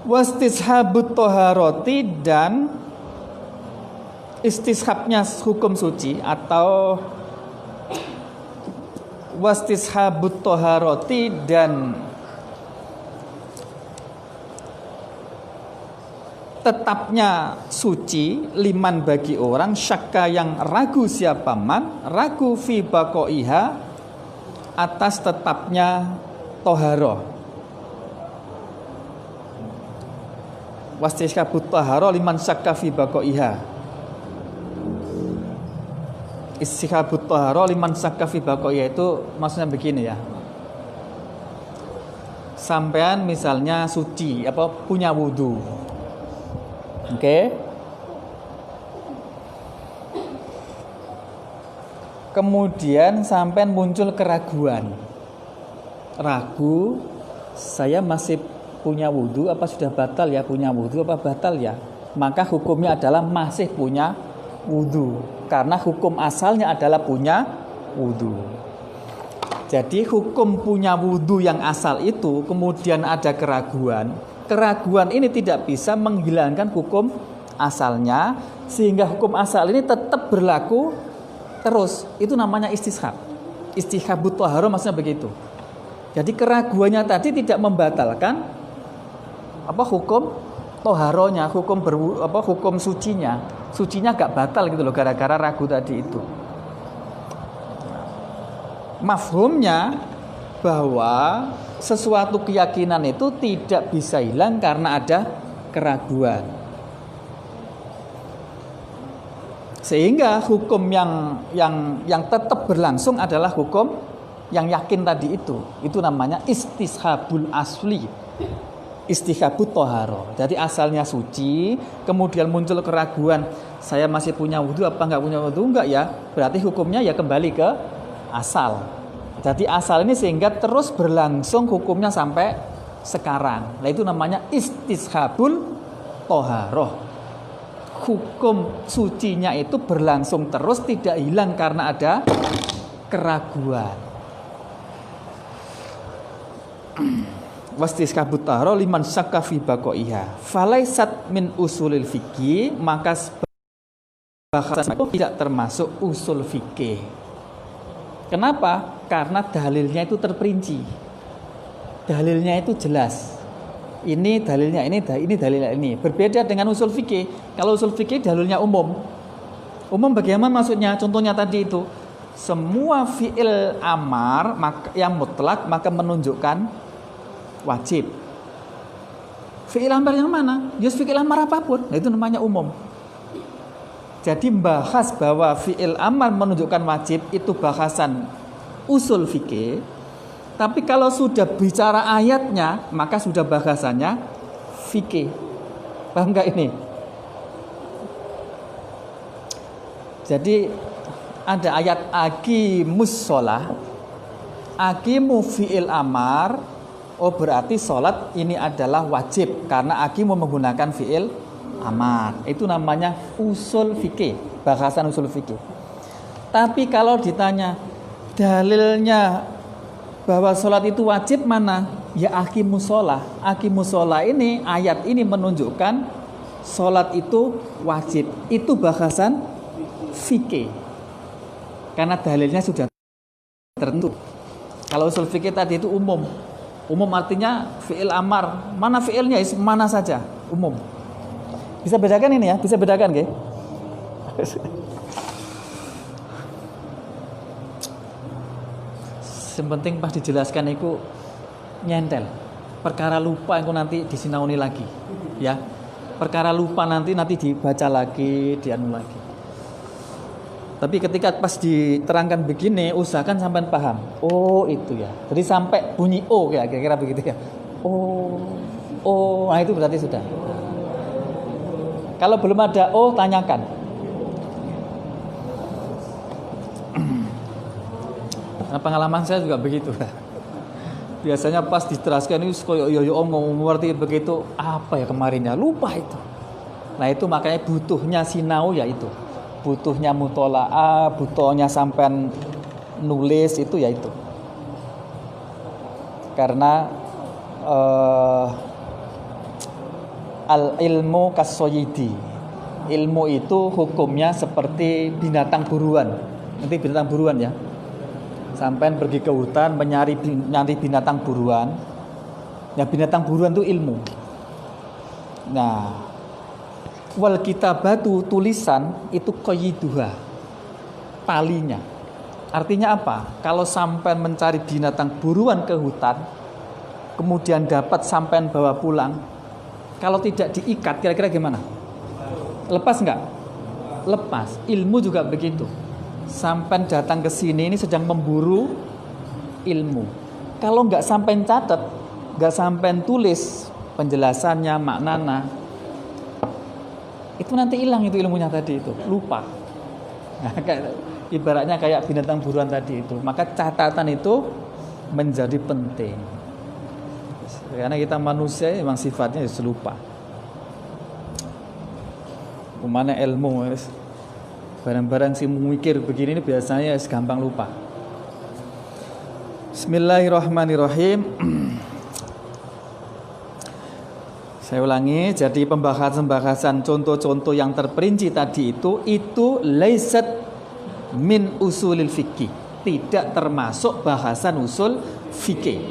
Wastishabut toharoti, dan istishabnya hukum suci, atau wastishabut toharoti, dan tetapnya suci, liman bagi orang, syakka yang ragu siapa man, ragu fi baqaiha, atas tetapnya toharoh. Wastishabut toharoh liman syakka fi baqaiha. Istishabut toharoh liman syakka fi baqaiha itu maksudnya begini ya. Sampean misalnya suci, punya wudu. Oke. Kemudian sampai muncul keraguan. Ragu, saya masih punya wudu apa sudah batal ya? Punya wudu apa batal ya? Maka hukumnya adalah masih punya wudu, karena hukum asalnya adalah punya wudu. Jadi hukum punya wudu yang asal itu kemudian ada keraguan. Keraguan ini tidak bisa menghilangkan hukum asalnya, sehingga hukum asal ini tetap berlaku terus. Itu namanya istishab. Istishabut toharoh maksudnya begitu. Jadi keraguannya tadi tidak membatalkan hukum toharohnya, hukum sucinya. Sucinya gak batal gitu loh, gara-gara ragu tadi itu. Mafhumnya bahwa sesuatu keyakinan itu tidak bisa hilang karena ada keraguan. Sehingga hukum yang tetap berlangsung adalah hukum yang yakin tadi itu. Itu namanya istishabul asli. Istishabut toharoh. Jadi asalnya suci, kemudian muncul keraguan, saya masih punya wudu apa enggak punya wudu, enggak ya? Berarti hukumnya ya kembali ke asal. Jadi asal ini sehingga terus berlangsung hukumnya sampai sekarang. Nah itu namanya istishabul toharoh. Hukum sucinya itu berlangsung terus, tidak hilang karena ada keraguan. wastiskabut tahara liman syakka fi baqaiha falaisat min usulil fikih, maka bahasan itu tidak termasuk usul fikih. Kenapa? Karena dalilnya itu terperinci, dalilnya itu jelas. Ini dalilnya ini dalilnya ini. Berbeda dengan usul fikih. Kalau usul fikih dalilnya umum. Umum bagaimana maksudnya? Contohnya tadi itu, semua fi'il amar yang mutlak maka menunjukkan wajib. Fi'il amar yang mana? Just fi'il amar apapun. Nah, itu namanya umum. Jadi membahas bahwa fi'il amar menunjukkan wajib itu bahasan usul fikih. Tapi kalau sudah bicara ayatnya, maka sudah bahasannya fikih. Paham nggak ini? Jadi ada ayat aqimus sholah, aqimu fi'il amar, oh berarti sholat ini adalah wajib karena aqimu menggunakan fi'il amar. Itu namanya usul fikih, bahasan usul fikih. Tapi kalau ditanya dalilnya bahwa sholat itu wajib mana? Ya aqimus sholah. Aqimus sholah ini, ayat ini menunjukkan sholat itu wajib. Itu bahasan fikih. Karena dalilnya sudah tertentu. Kalau usul fikih tadi itu umum. Umum artinya fi'il amar. Mana fi'ilnya? Mana saja. Umum. Bisa bedakan ini ya? Bisa bedakan nggih? Yang penting pas dijelaskan itu nyentel. Perkara lupa itu nanti disinauni lagi, ya. Perkara lupa nanti dibaca lagi, dianu lagi. Tapi ketika pas diterangkan begini, usahakan sampai paham. Oh itu ya. Jadi sampai bunyi O ya, kira-kira begitu ya. Oh, nah itu berarti sudah. Kalau belum ada O, tanyakan. Nah, pengalaman saya juga begitu. Biasanya pas diteraskan ini koyo yo om ngerti begitu apa ya kemarin ya, lupa itu. Nah itu makanya butuhnya sinau ya itu. Butuhnya mutolaah, butuhnya sampean nulis itu ya itu. Karena al ilmu kasoyidi, ilmu itu hukumnya seperti binatang buruan. Nanti binatang buruan ya. Sampean pergi ke hutan nyari binatang buruan. Ya binatang buruan itu ilmu. Nah, wal kitabatu tulisan itu qayyiduha, talinya. Artinya apa? Kalau sampean mencari binatang buruan ke hutan, kemudian dapat sampean bawa pulang, kalau tidak diikat kira-kira gimana? Lepas enggak? Lepas. Ilmu juga begitu. Sampean datang ke sini ini sedang memburu ilmu. Kalau enggak sampean catat, enggak sampean tulis penjelasannya, maknanya, itu nanti hilang itu ilmunya tadi itu, lupa. Nah, ibaratnya kayak binatang buruan tadi itu. Maka catatan itu menjadi penting. Karena kita manusia memang sifatnya lupa. Kemana ilmu barang-barang si mikir begini ini biasanya gampang lupa. Bismillahirrahmanirrahim. Saya ulangi, jadi pembahasan contoh-contoh yang terperinci tadi itu laisat min usulil fikih, tidak termasuk bahasan usul fikih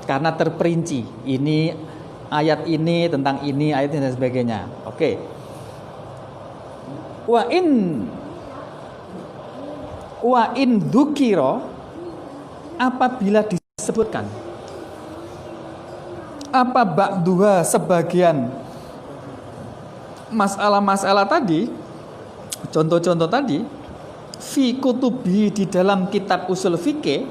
karena terperinci. Ini ayat ini tentang ini, ayat ini dan sebagainya. Oke. Wa in dzukira, apabila disebutkan apa ba'duha sebagian masalah-masalah tadi, contoh-contoh tadi fi kutubi di dalam kitab usul fikih,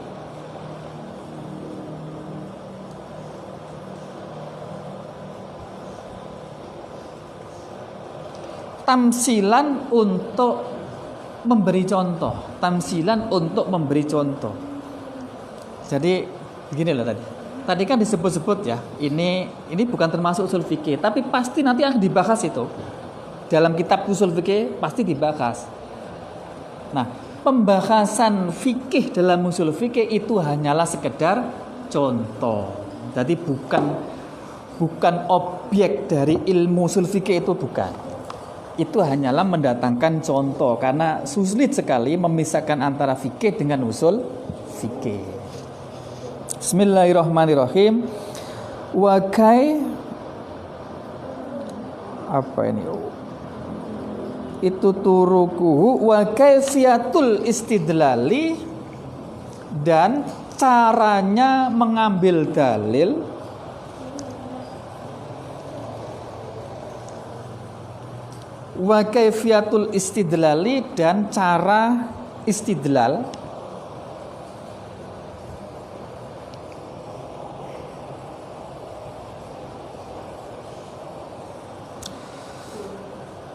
tamsilan untuk memberi contoh, tamsilan untuk memberi contoh. Jadi begini loh tadi. Tadi kan disebut-sebut ya, ini bukan termasuk usul fikih, tapi pasti nanti akan dibahas itu. Dalam kitab usul fikih pasti dibahas. Nah, pembahasan fikih dalam usul fikih itu hanyalah sekedar contoh. Jadi bukan objek dari ilmu usul fikih itu, bukan. Itu hanyalah mendatangkan contoh karena sulit sekali memisahkan antara fikih dengan usul fikih. Bismillahirrahmanirrahim. Apa ini? Itu turukuhu wa kaifiyatul istidlali, dan caranya mengambil dalil, wa kaifiyatul istidlali, dan cara istidlal,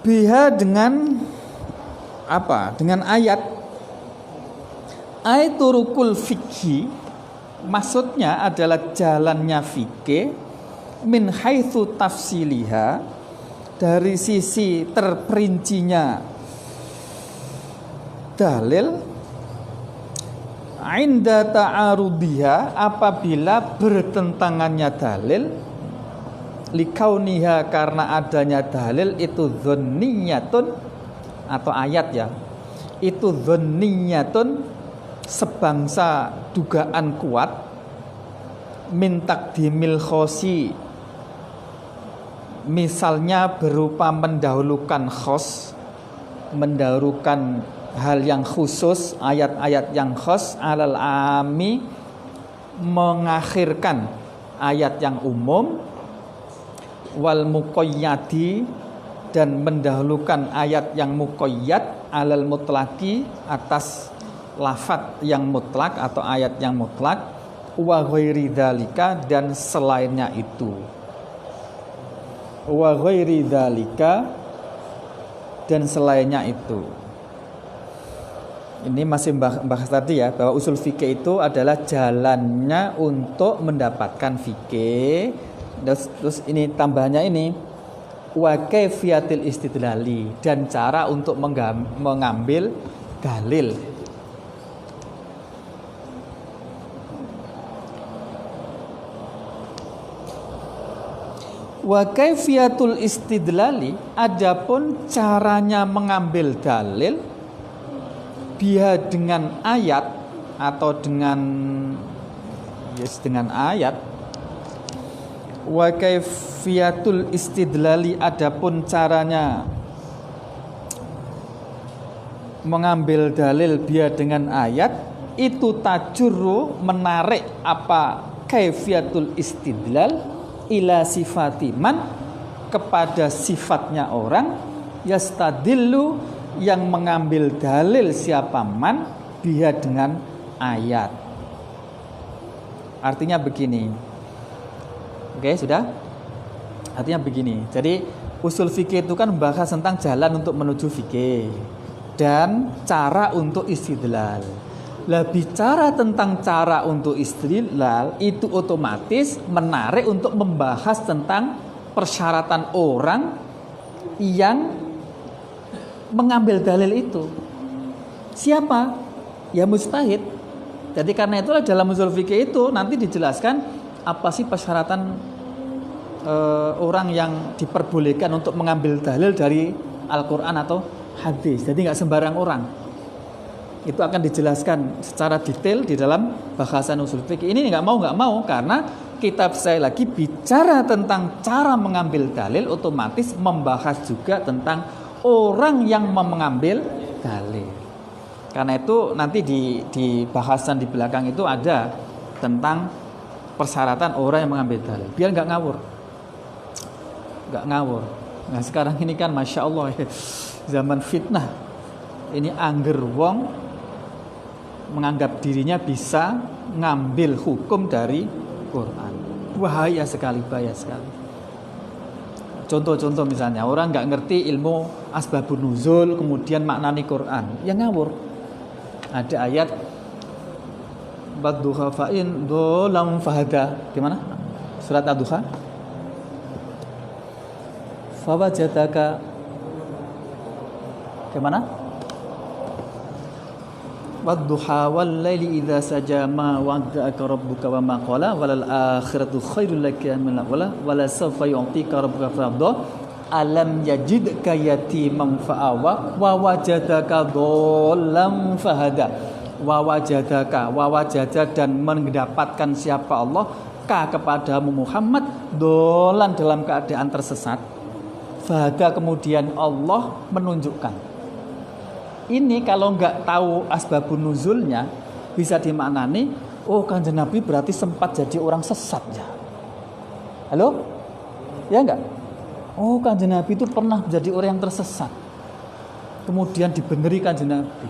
biha, dengan apa? Dengan ayat. Aiturukul fikhi, maksudnya adalah jalannya fikih, min haitsu tafsiliha, dari sisi terperincinya dalil, inda ta'arudiha, apabila bertentangannya dalil, likauniha, karena adanya dalil itu dzanniyatun, atau ayat ya, itu dzanniyatun, sebangsa dugaan kuat, min taqdimil khosi, misalnya berupa mendahulukan khos, mendahulukan hal yang khusus, ayat-ayat yang khos, alal ami, mengakhirkan ayat yang umum, wal muqayyadi, dan mendahulukan ayat yang muqayyad, alal mutlaqi, atas lafadz yang mutlak atau ayat yang mutlak, wa ghairi dzalika, dan selainnya itu, wa ghairi dzalika, dan selainnya itu. Ini masih bahas tadi ya, bahwa usul fikih itu adalah jalannya untuk mendapatkan fikih. Terus ini tambahannya ini, wa kaifiyatil istidlali, dan cara untuk mengambil dalil. Wa kaifiyatul istidlali, adapun caranya mengambil dalil, biha, dengan ayat atau dengan ayat. Wa kaifiyatul istidlali, adapun caranya mengambil dalil biha dengan ayat, itu tajurru, menarik apa kaifiyatul istidlal, ila sifatiman, kepada sifatnya orang, yastadillu, yang mengambil dalil siapa man, biha, dengan ayat. Artinya begini. Oke, sudah? Artinya begini. Jadi usul fikih itu kan membahas tentang jalan untuk menuju fikih dan cara untuk istidlal. Lah, bicara tentang cara untuk istidlal itu otomatis menarik untuk membahas tentang persyaratan orang yang mengambil dalil itu. Siapa? Ya mujtahid. Jadi karena itulah dalam usul fikih itu nanti dijelaskan apa sih persyaratan orang yang diperbolehkan untuk mengambil dalil dari Al-Quran atau hadis. Jadi nggak sembarang orang. Itu akan dijelaskan secara detail di dalam bahasan usul fikih. Ini nggak mau karena kitab saya lagi bicara tentang cara mengambil dalil, otomatis membahas juga tentang orang yang mengambil dalil. Karena itu nanti di bahasan di belakang itu ada tentang persyaratan orang yang mengambil dalil. Biar nggak ngawur. Nah sekarang ini kan masya Allah zaman fitnah. Ini angger wong menganggap dirinya bisa ngambil hukum dari Quran. Bahaya sekali. Contoh misalnya orang nggak ngerti ilmu asbabun nuzul, kemudian maknani Quran, yang ngawur. Ada ayat Wadduha fa'in dolam fahada. Gimana? Surat Ad-Duha. Fawajadaka. Gimana? wadduha wal laili idza saja ma wa'adaka rabbuka wa ma qala walal akhiratu khairul laka min al-ula wala sawfa yu'tika rabbuka fatarda alam yajidka yatiman fa'awa wa wajadaka dhallam fahada wa wajada dan mendapatkan siapa Allah ka kepadamu Muhammad dolan dalam keadaan tersesat fahada kemudian Allah menunjukkan. Ini kalau nggak tahu asbabun nuzulnya bisa dimaknani, oh Kanjeng Nabi berarti sempat jadi orang sesat ya. Halo? Ya enggak? Oh Kanjeng Nabi itu pernah menjadi orang yang tersesat. Kemudian dibeneri Kanjeng Nabi.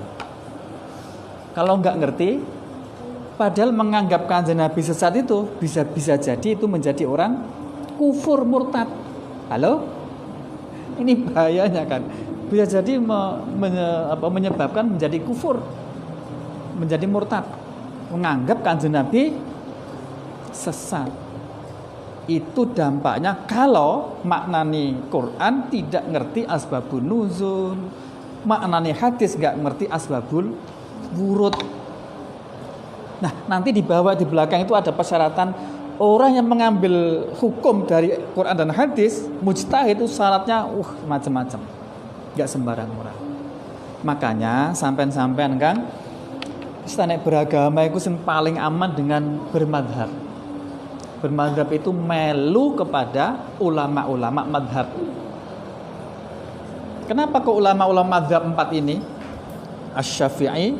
Kalau nggak ngerti, padahal menganggap Kanjeng Nabi sesat itu bisa jadi itu menjadi orang kufur murtad. Halo? Ini bahayanya kan. Bisa jadi menyebabkan menjadi kufur, menjadi murtad, menganggap Kanjeng Nabi sesat. Itu dampaknya kalau maknani Quran tidak ngerti asbabun nuzul, maknani hadis nggak ngerti asbabul wurud. Nah, nanti di bawah di belakang itu ada persyaratan orang yang mengambil hukum dari Quran dan hadis, mujtahid itu syaratnya macam-macam. Gak sembarang orang. Makanya sampean kan kita beragama itu yang paling aman dengan bermadhab. Bermadhab itu melu kepada ulama-ulama madhab. Kenapa kok ulama-ulama madhab 4 ini? Asy-Syafi'i,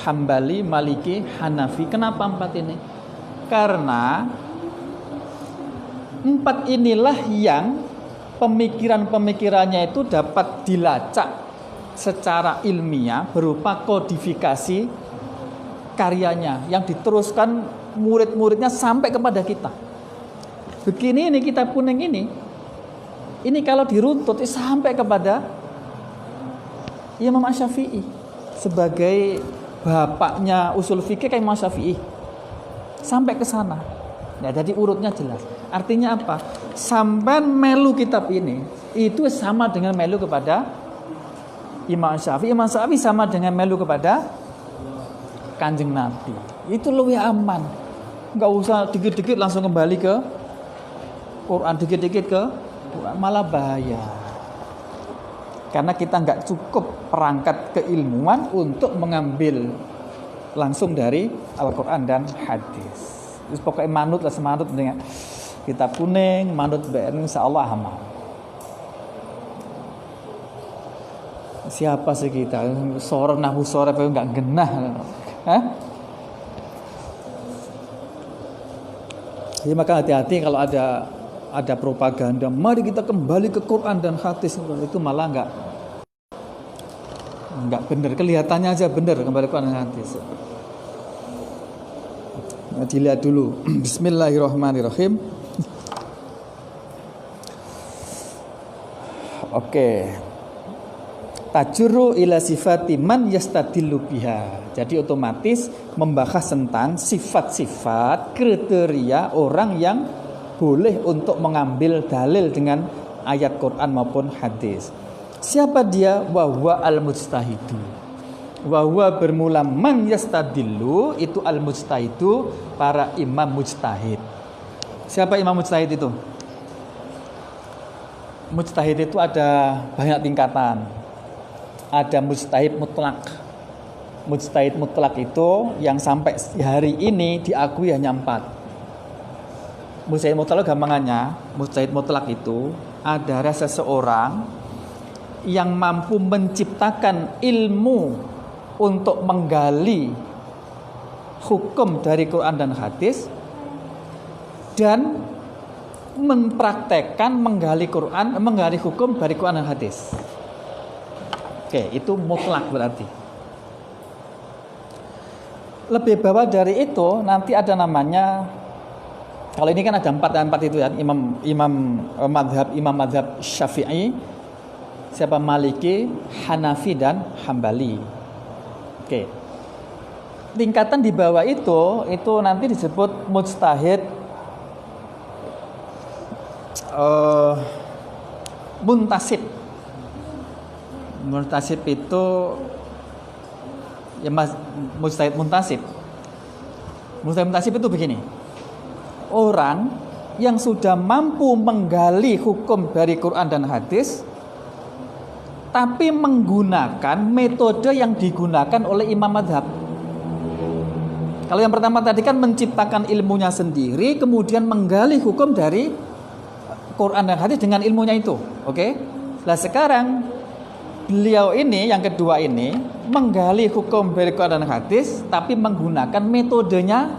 Hambali, Maliki, Hanafi. Kenapa 4 ini? Karena 4 inilah yang pemikiran-pemikirannya itu dapat dilacak secara ilmiah berupa kodifikasi karyanya yang diteruskan murid-muridnya sampai kepada kita. Begini ini kitab kuning ini kalau diruntut sampai kepada Imam Asy-Syafi'i sebagai bapaknya usul fikih kayak Imam Syafi'i sampai ke sana. Ya, jadi urutnya jelas. Artinya apa? Sampai melu kitab ini itu sama dengan melu kepada Imam Syafi'i. Imam Syafi'i sama dengan melu kepada Kanjeng Nabi. Itu lebih aman. Enggak usah dikit-dikit langsung kembali ke Quran, dikit-dikit ke Quran, malah bahaya. Karena kita enggak cukup perangkat keilmuan untuk mengambil langsung dari Al-Quran dan hadis. Terus pokoknya manut lah, semanut dengan kitab kuning, manut BN, insya Allah aman. Siapa sih kita? Sore nahu sore tapi nggak genah. Hah? Jadi maka hati-hati kalau ada propaganda. Mari kita kembali ke Quran dan hadis, itu malah nggak benar. Kelihatannya aja benar kembali ke Quran dan hadis. Dilihat dulu. Bismillahirrahmanirrahim. Oke. Tajurru ila sifati man yastadillu biha. Jadi otomatis membahas tentang sifat-sifat kriteria orang yang boleh untuk mengambil dalil dengan ayat Quran maupun hadis. Siapa dia? Wa huwa al-mujtahidu. Wa huwa bermula man yastadillu, itu al-mujtahidu, para imam mujtahid. Siapa imam mujtahid itu? Mujtahid itu ada banyak tingkatan. Ada mujtahid mutlak. Mujtahid mutlak itu yang sampai hari ini diakui hanya 4. Mujtahid mutlak gampangannya, mujtahid mutlak itu adalah seseorang yang mampu menciptakan ilmu untuk menggali hukum dari Quran dan hadis dan mempraktekkan menggali hukum dari Quran dan hadis. Oke, itu mutlak berarti. Lebih bawah dari itu nanti ada namanya, kalau ini kan ada 4 itu ya, imam madhab Syafi'i, siapa Maliki, Hanafi dan Hambali. Oke. Tingkatan di bawah itu nanti disebut mujtahid muntasib. Muntasib itu Ya mujtahid muntasib. Mujtahid muntasib itu begini. Orang yang sudah mampu menggali hukum dari Quran dan hadis, tapi menggunakan metode yang digunakan oleh imam madhab. Kalau yang pertama tadi kan menciptakan ilmunya sendiri, kemudian menggali hukum dari Quran dan hadis dengan ilmunya itu. Oke? Nah sekarang beliau ini, yang kedua ini, menggali hukum dari Quran dan hadis, tapi menggunakan metodenya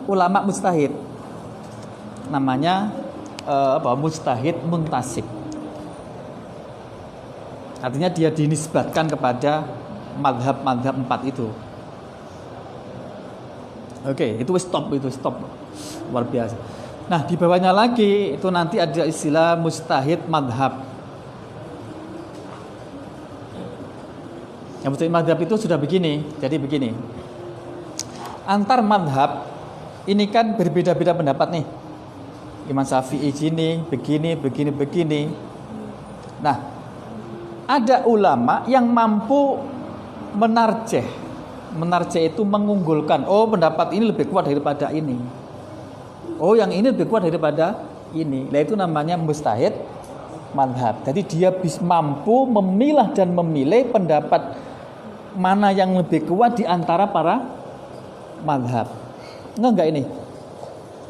ulama mujtahid. Namanya mujtahid muntasib. Artinya dia dinisbatkan kepada madhab-madhab 4 itu. Oke, itu stop. Luar biasa. Nah, di bawahnya lagi itu nanti ada istilah mujtahid madhab. Yang mujtahid madhab itu sudah begini. Jadi begini. Antar madhab ini kan berbeda-beda pendapat nih. Imam Syafi'i begini. Nah, ada ulama yang mampu menarjeh. Menarjeh itu mengunggulkan. Oh, pendapat ini lebih kuat daripada ini. Oh, yang ini lebih kuat daripada ini. Nah, itu namanya mujtahid madhab. Jadi dia bisa mampu memilah dan memilih pendapat mana yang lebih kuat di antara para madhab. Enggak ini.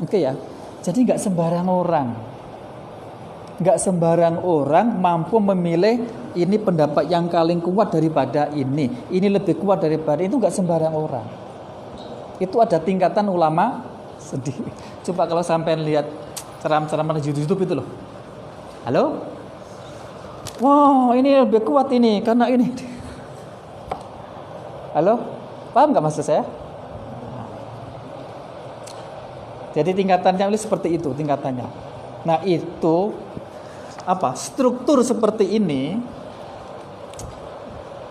Oke ya. Jadi enggak sembarang orang mampu memilih ini pendapat yang paling kuat daripada ini lebih kuat daripada itu, enggak sembarang orang. Itu ada tingkatan ulama sendiri. Coba kalau sampai lihat ceramah-ceramah di YouTube itu loh. Halo? Wah, ini lebih kuat ini karena ini. Halo? Paham enggak maksud saya? Jadi tingkatannya ini seperti itu tingkatannya. Nah, itu struktur seperti ini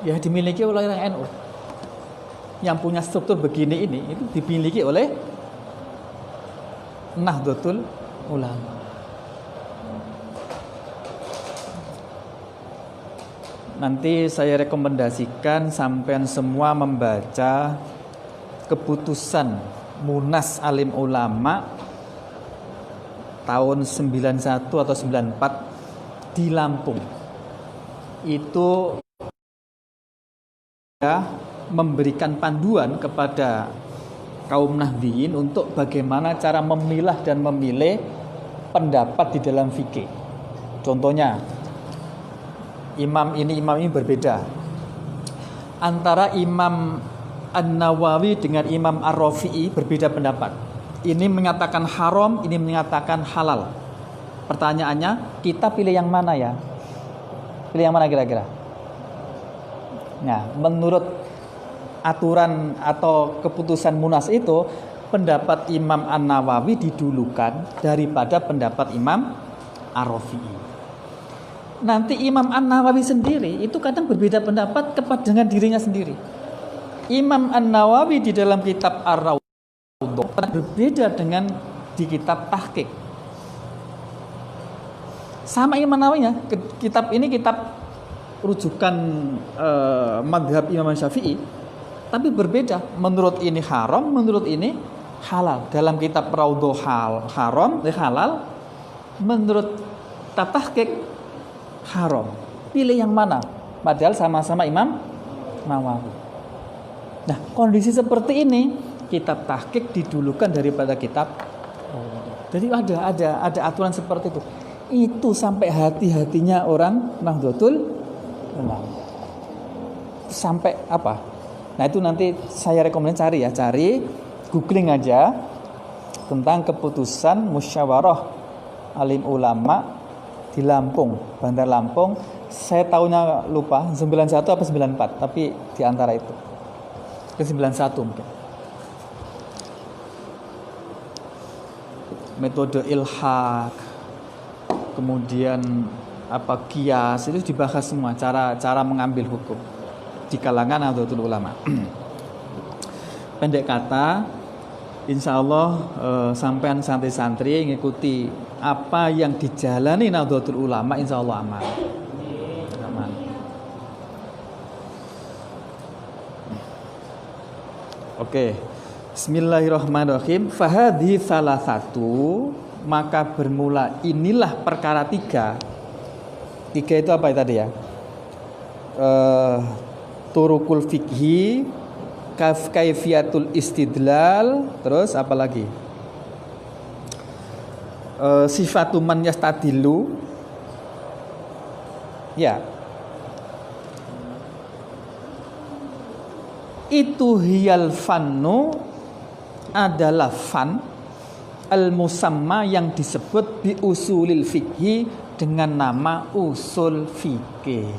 ya dimiliki oleh orang NU. Yang punya struktur begini ini itu dimiliki oleh Nahdlatul Ulama. Nanti saya rekomendasikan sampean semua membaca keputusan Munas Alim Ulama tahun 91 atau 94 di Lampung. Itu memberikan panduan kepada kaum Nahdliyin untuk bagaimana cara memilah dan memilih pendapat di dalam fikih. Contohnya, imam ini berbeda. Antara Imam An-Nawawi dengan Imam Ar-Rafi'i berbeda pendapat. Ini menyatakan haram, ini menyatakan halal. Pertanyaannya, kita pilih yang mana ya? Pilih yang mana kira-kira? Nah, menurut aturan atau keputusan Munas itu, pendapat Imam An-Nawawi didulukan daripada pendapat Imam Ar-Rafi'i. Nanti Imam An-Nawawi sendiri itu kadang berbeda pendapat dengan dirinya sendiri. Imam An-Nawawi di dalam kitab Ar-Raudhah berbeda dengan di kitab Tahqiq. Sama Imam An-Nawawi, kitab ini kitab rujukan madhab Imam Syafi'i, tapi berbeda. Menurut ini haram, menurut ini halal. Dalam kitab Raudhah haram, halal. Menurut Tahqiq haram. Pilih yang mana? Padahal sama-sama Imam Nawawi. Nah, kondisi seperti ini kitab Tahqiq didulukan daripada kitab. Jadi ada aturan seperti itu. Itu sampai hati-hatinya orang Nahdlatul Ulama. Sampai apa? Nah, itu nanti saya rekomendasi cari googling aja tentang keputusan musyawarah alim ulama di Lampung, Bandar Lampung. Saya tahunya lupa 91 apa 94, tapi di antara itu. Ke 91 mungkin. Metode ilhaq, kemudian qiyas, itu dibahas semua, cara mengambil hukum di kalangan Nahdlatul Ulama. Pendek kata, insya Allah sampean santri-santri ngikuti apa yang dijalani Nahdlatul Ulama, insya Allah aman. Oke. Bismillahirrahmanirrahim. Fahadhi salah satu, maka bermula inilah perkara tiga. Tiga itu apa tadi ya? Turukul fikhi, kaifiyatul istidlal, terus apa lagi? Sifatu man yastadilu. Ya. Itu hiyal fannu, adalah fan al-musamma yang disebut bi usulil fikhi dengan nama usul fikih.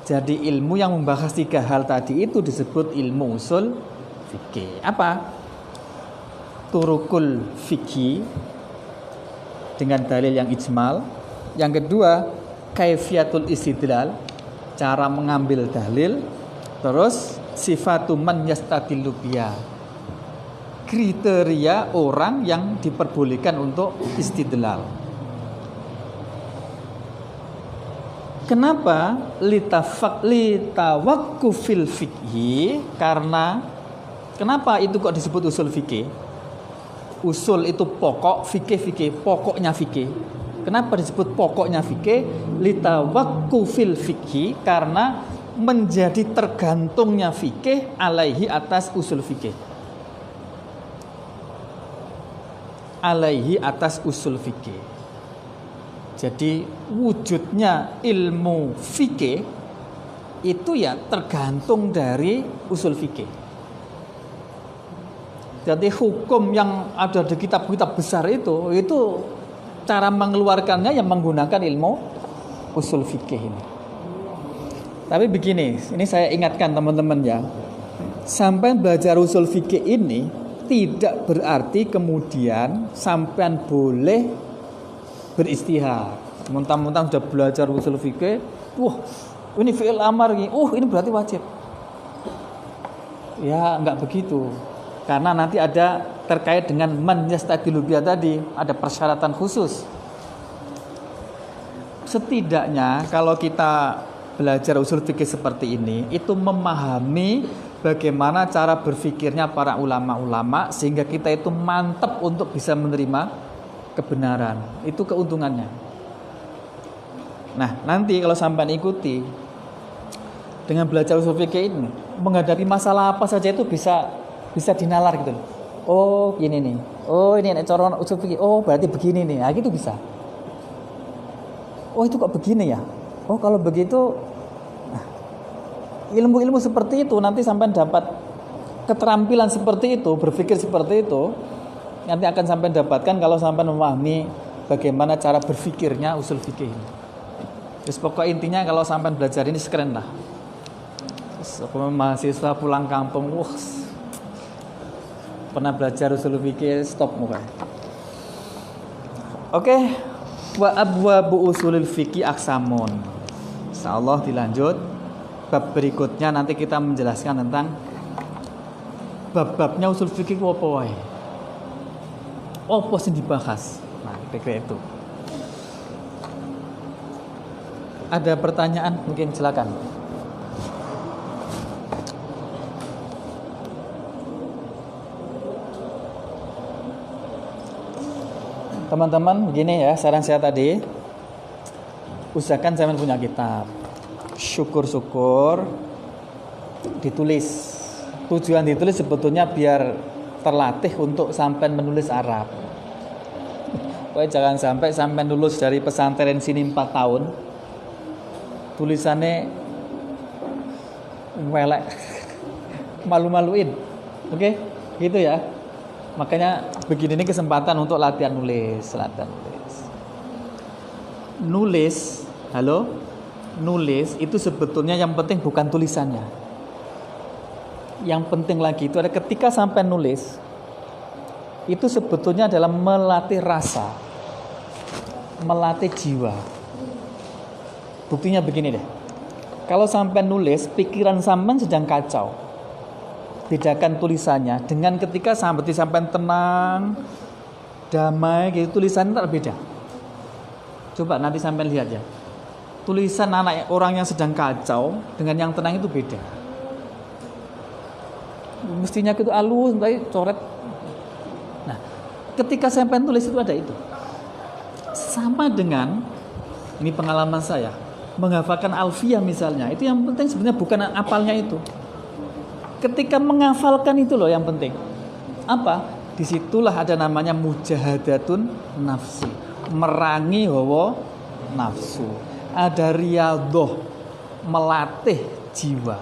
Jadi ilmu yang membahas tiga hal tadi itu disebut ilmu usul fikih. Apa? Turukul fikih dengan dalil yang ijmal. Yang kedua, kaifiyatul istidlal, cara mengambil dalil. Terus sifatu man yastadillu biha, kriteria orang yang diperbolehkan untuk istidlal. Kenapa litawaqqufil fikhi? Karena kenapa itu kok disebut usul fikih? Usul itu pokok, fikih pokoknya fikih. Kenapa disebut pokoknya fikih? Litawaqqufil fikhi, karena menjadi tergantungnya fikih alaihi, atas usul fikih. Alaihi, atas usul fikih. Jadi wujudnya ilmu fikih itu ya tergantung dari usul fikih. Jadi hukum yang ada di kitab-kitab besar itu cara mengeluarkannya yang menggunakan ilmu usul fikih ini. Tapi begini, ini saya ingatkan teman-teman ya, sampai belajar usul fikih ini tidak berarti kemudian sampean boleh beristihad. Mentang-mentang sudah belajar usul fikih, wah ini fi'il amar ini, ini berarti wajib. Ya enggak begitu. Karena nanti ada terkait dengan man yastadilu biha tadi, ada persyaratan khusus. Setidaknya kalau kita belajar usul fikih seperti ini, itu memahami bagaimana cara berfikirnya para ulama-ulama sehingga kita itu mantap untuk bisa menerima kebenaran. Itu keuntungannya. Nah, nanti kalau sampai ikuti dengan belajar usul fikih ini, menghadapi masalah apa saja itu bisa dinalar gitu. Oh, gini nih. Oh, ini cara usul fikih. Oh, berarti begini nih. Nah, gitu bisa. Oh, itu kok begini ya? Oh, kalau begitu ilmu-ilmu seperti itu nanti sampai dapat keterampilan seperti itu, berpikir seperti itu, nanti akan sampai dapatkan kalau sampai memahami bagaimana cara berpikirnya usul fikih ini. Terus pokok intinya kalau sampai belajar ini sekeren lah. Terus mahasiswa pulang kampung, pernah belajar usul fikih, stop muka. Oke, wa abwabu usulil fikih aksamun. Insyaallah dilanjut. Bab berikutnya nanti kita menjelaskan tentang bab-babnya usul fikih apa wae. Apa sing dibahas? Nah, kira-kira itu. Ada pertanyaan? Mungkin silakan. Teman-teman, begini ya, saran saya tadi. Usahakan saya punya kitab. Syukur-syukur ditulis. Tujuan ditulis sebetulnya biar terlatih untuk sampai menulis Arab. Pokoknya jangan sampai lulus dari pesantren sini 4 tahun tulisannya welek, malu-maluin. Oke, gitu ya. Makanya begini, ini kesempatan untuk latihan nulis. Nulis itu sebetulnya yang penting bukan tulisannya. Yang penting lagi itu ada ketika sampai nulis, itu sebetulnya adalah melatih rasa, melatih jiwa. Buktinya begini deh. Kalau sampai nulis, pikiran sampean sedang kacau. Bedakan tulisannya dengan ketika sampai tenang, damai gitu, tulisannya tak beda. Coba nanti sampean lihat ya. Tulisan anak orang yang sedang kacau dengan yang tenang itu beda. mestinya itu halus, tapi coret. Nah, ketika saya pengen tulis itu ada itu. Sama dengan ini pengalaman saya, menghafalkan alfiyah misalnya, itu yang penting sebenarnya bukan apalnya itu. Ketika menghafalkan itu loh yang penting. Apa? Disitulah ada namanya mujahadatun nafsi, merangi hawa nafsu. Ada riyadhah, melatih jiwa.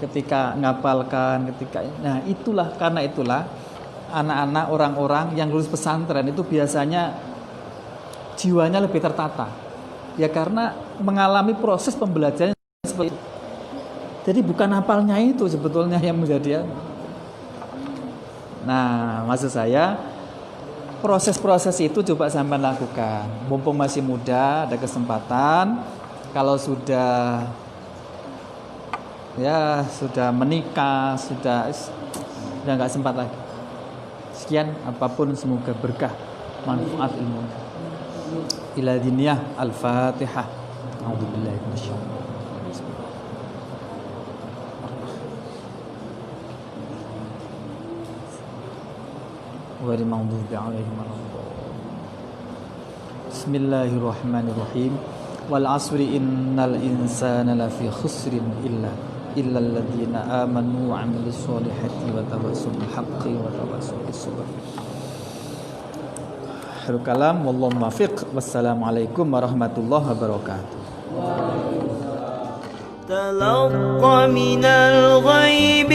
Ketika ngapalkan, nah itulah, karena itulah anak-anak orang-orang yang lulus pesantren itu biasanya jiwanya lebih tertata. Ya karena mengalami proses pembelajaran seperti itu. Jadi bukan hafalnya itu sebetulnya yang menjadi. Nah, maksud saya proses-proses itu coba sampai lakukan. Mumpung masih muda, ada kesempatan. Kalau sudah menikah, sudah nggak sempat lagi. Sekian, apapun semoga berkah, manfaat ilmu. Ila diniyah al-Fatihah. A'udzubillahi minasyaitonir rajim. Ghairil maghdubi 'alaihim waladdallin. Bismillahirrahmanirrahim. Wal 'asri innal insana lafi khusrin illa alladziina aamanu wa 'amilus shalihati wa tawassaw bil haqqi wa tawassaw bis sabr. Akhirul kalam, wallahu muwaffiq. Wassalamualaikum warahmatullahi wabarakatuh. تلقى من الغيب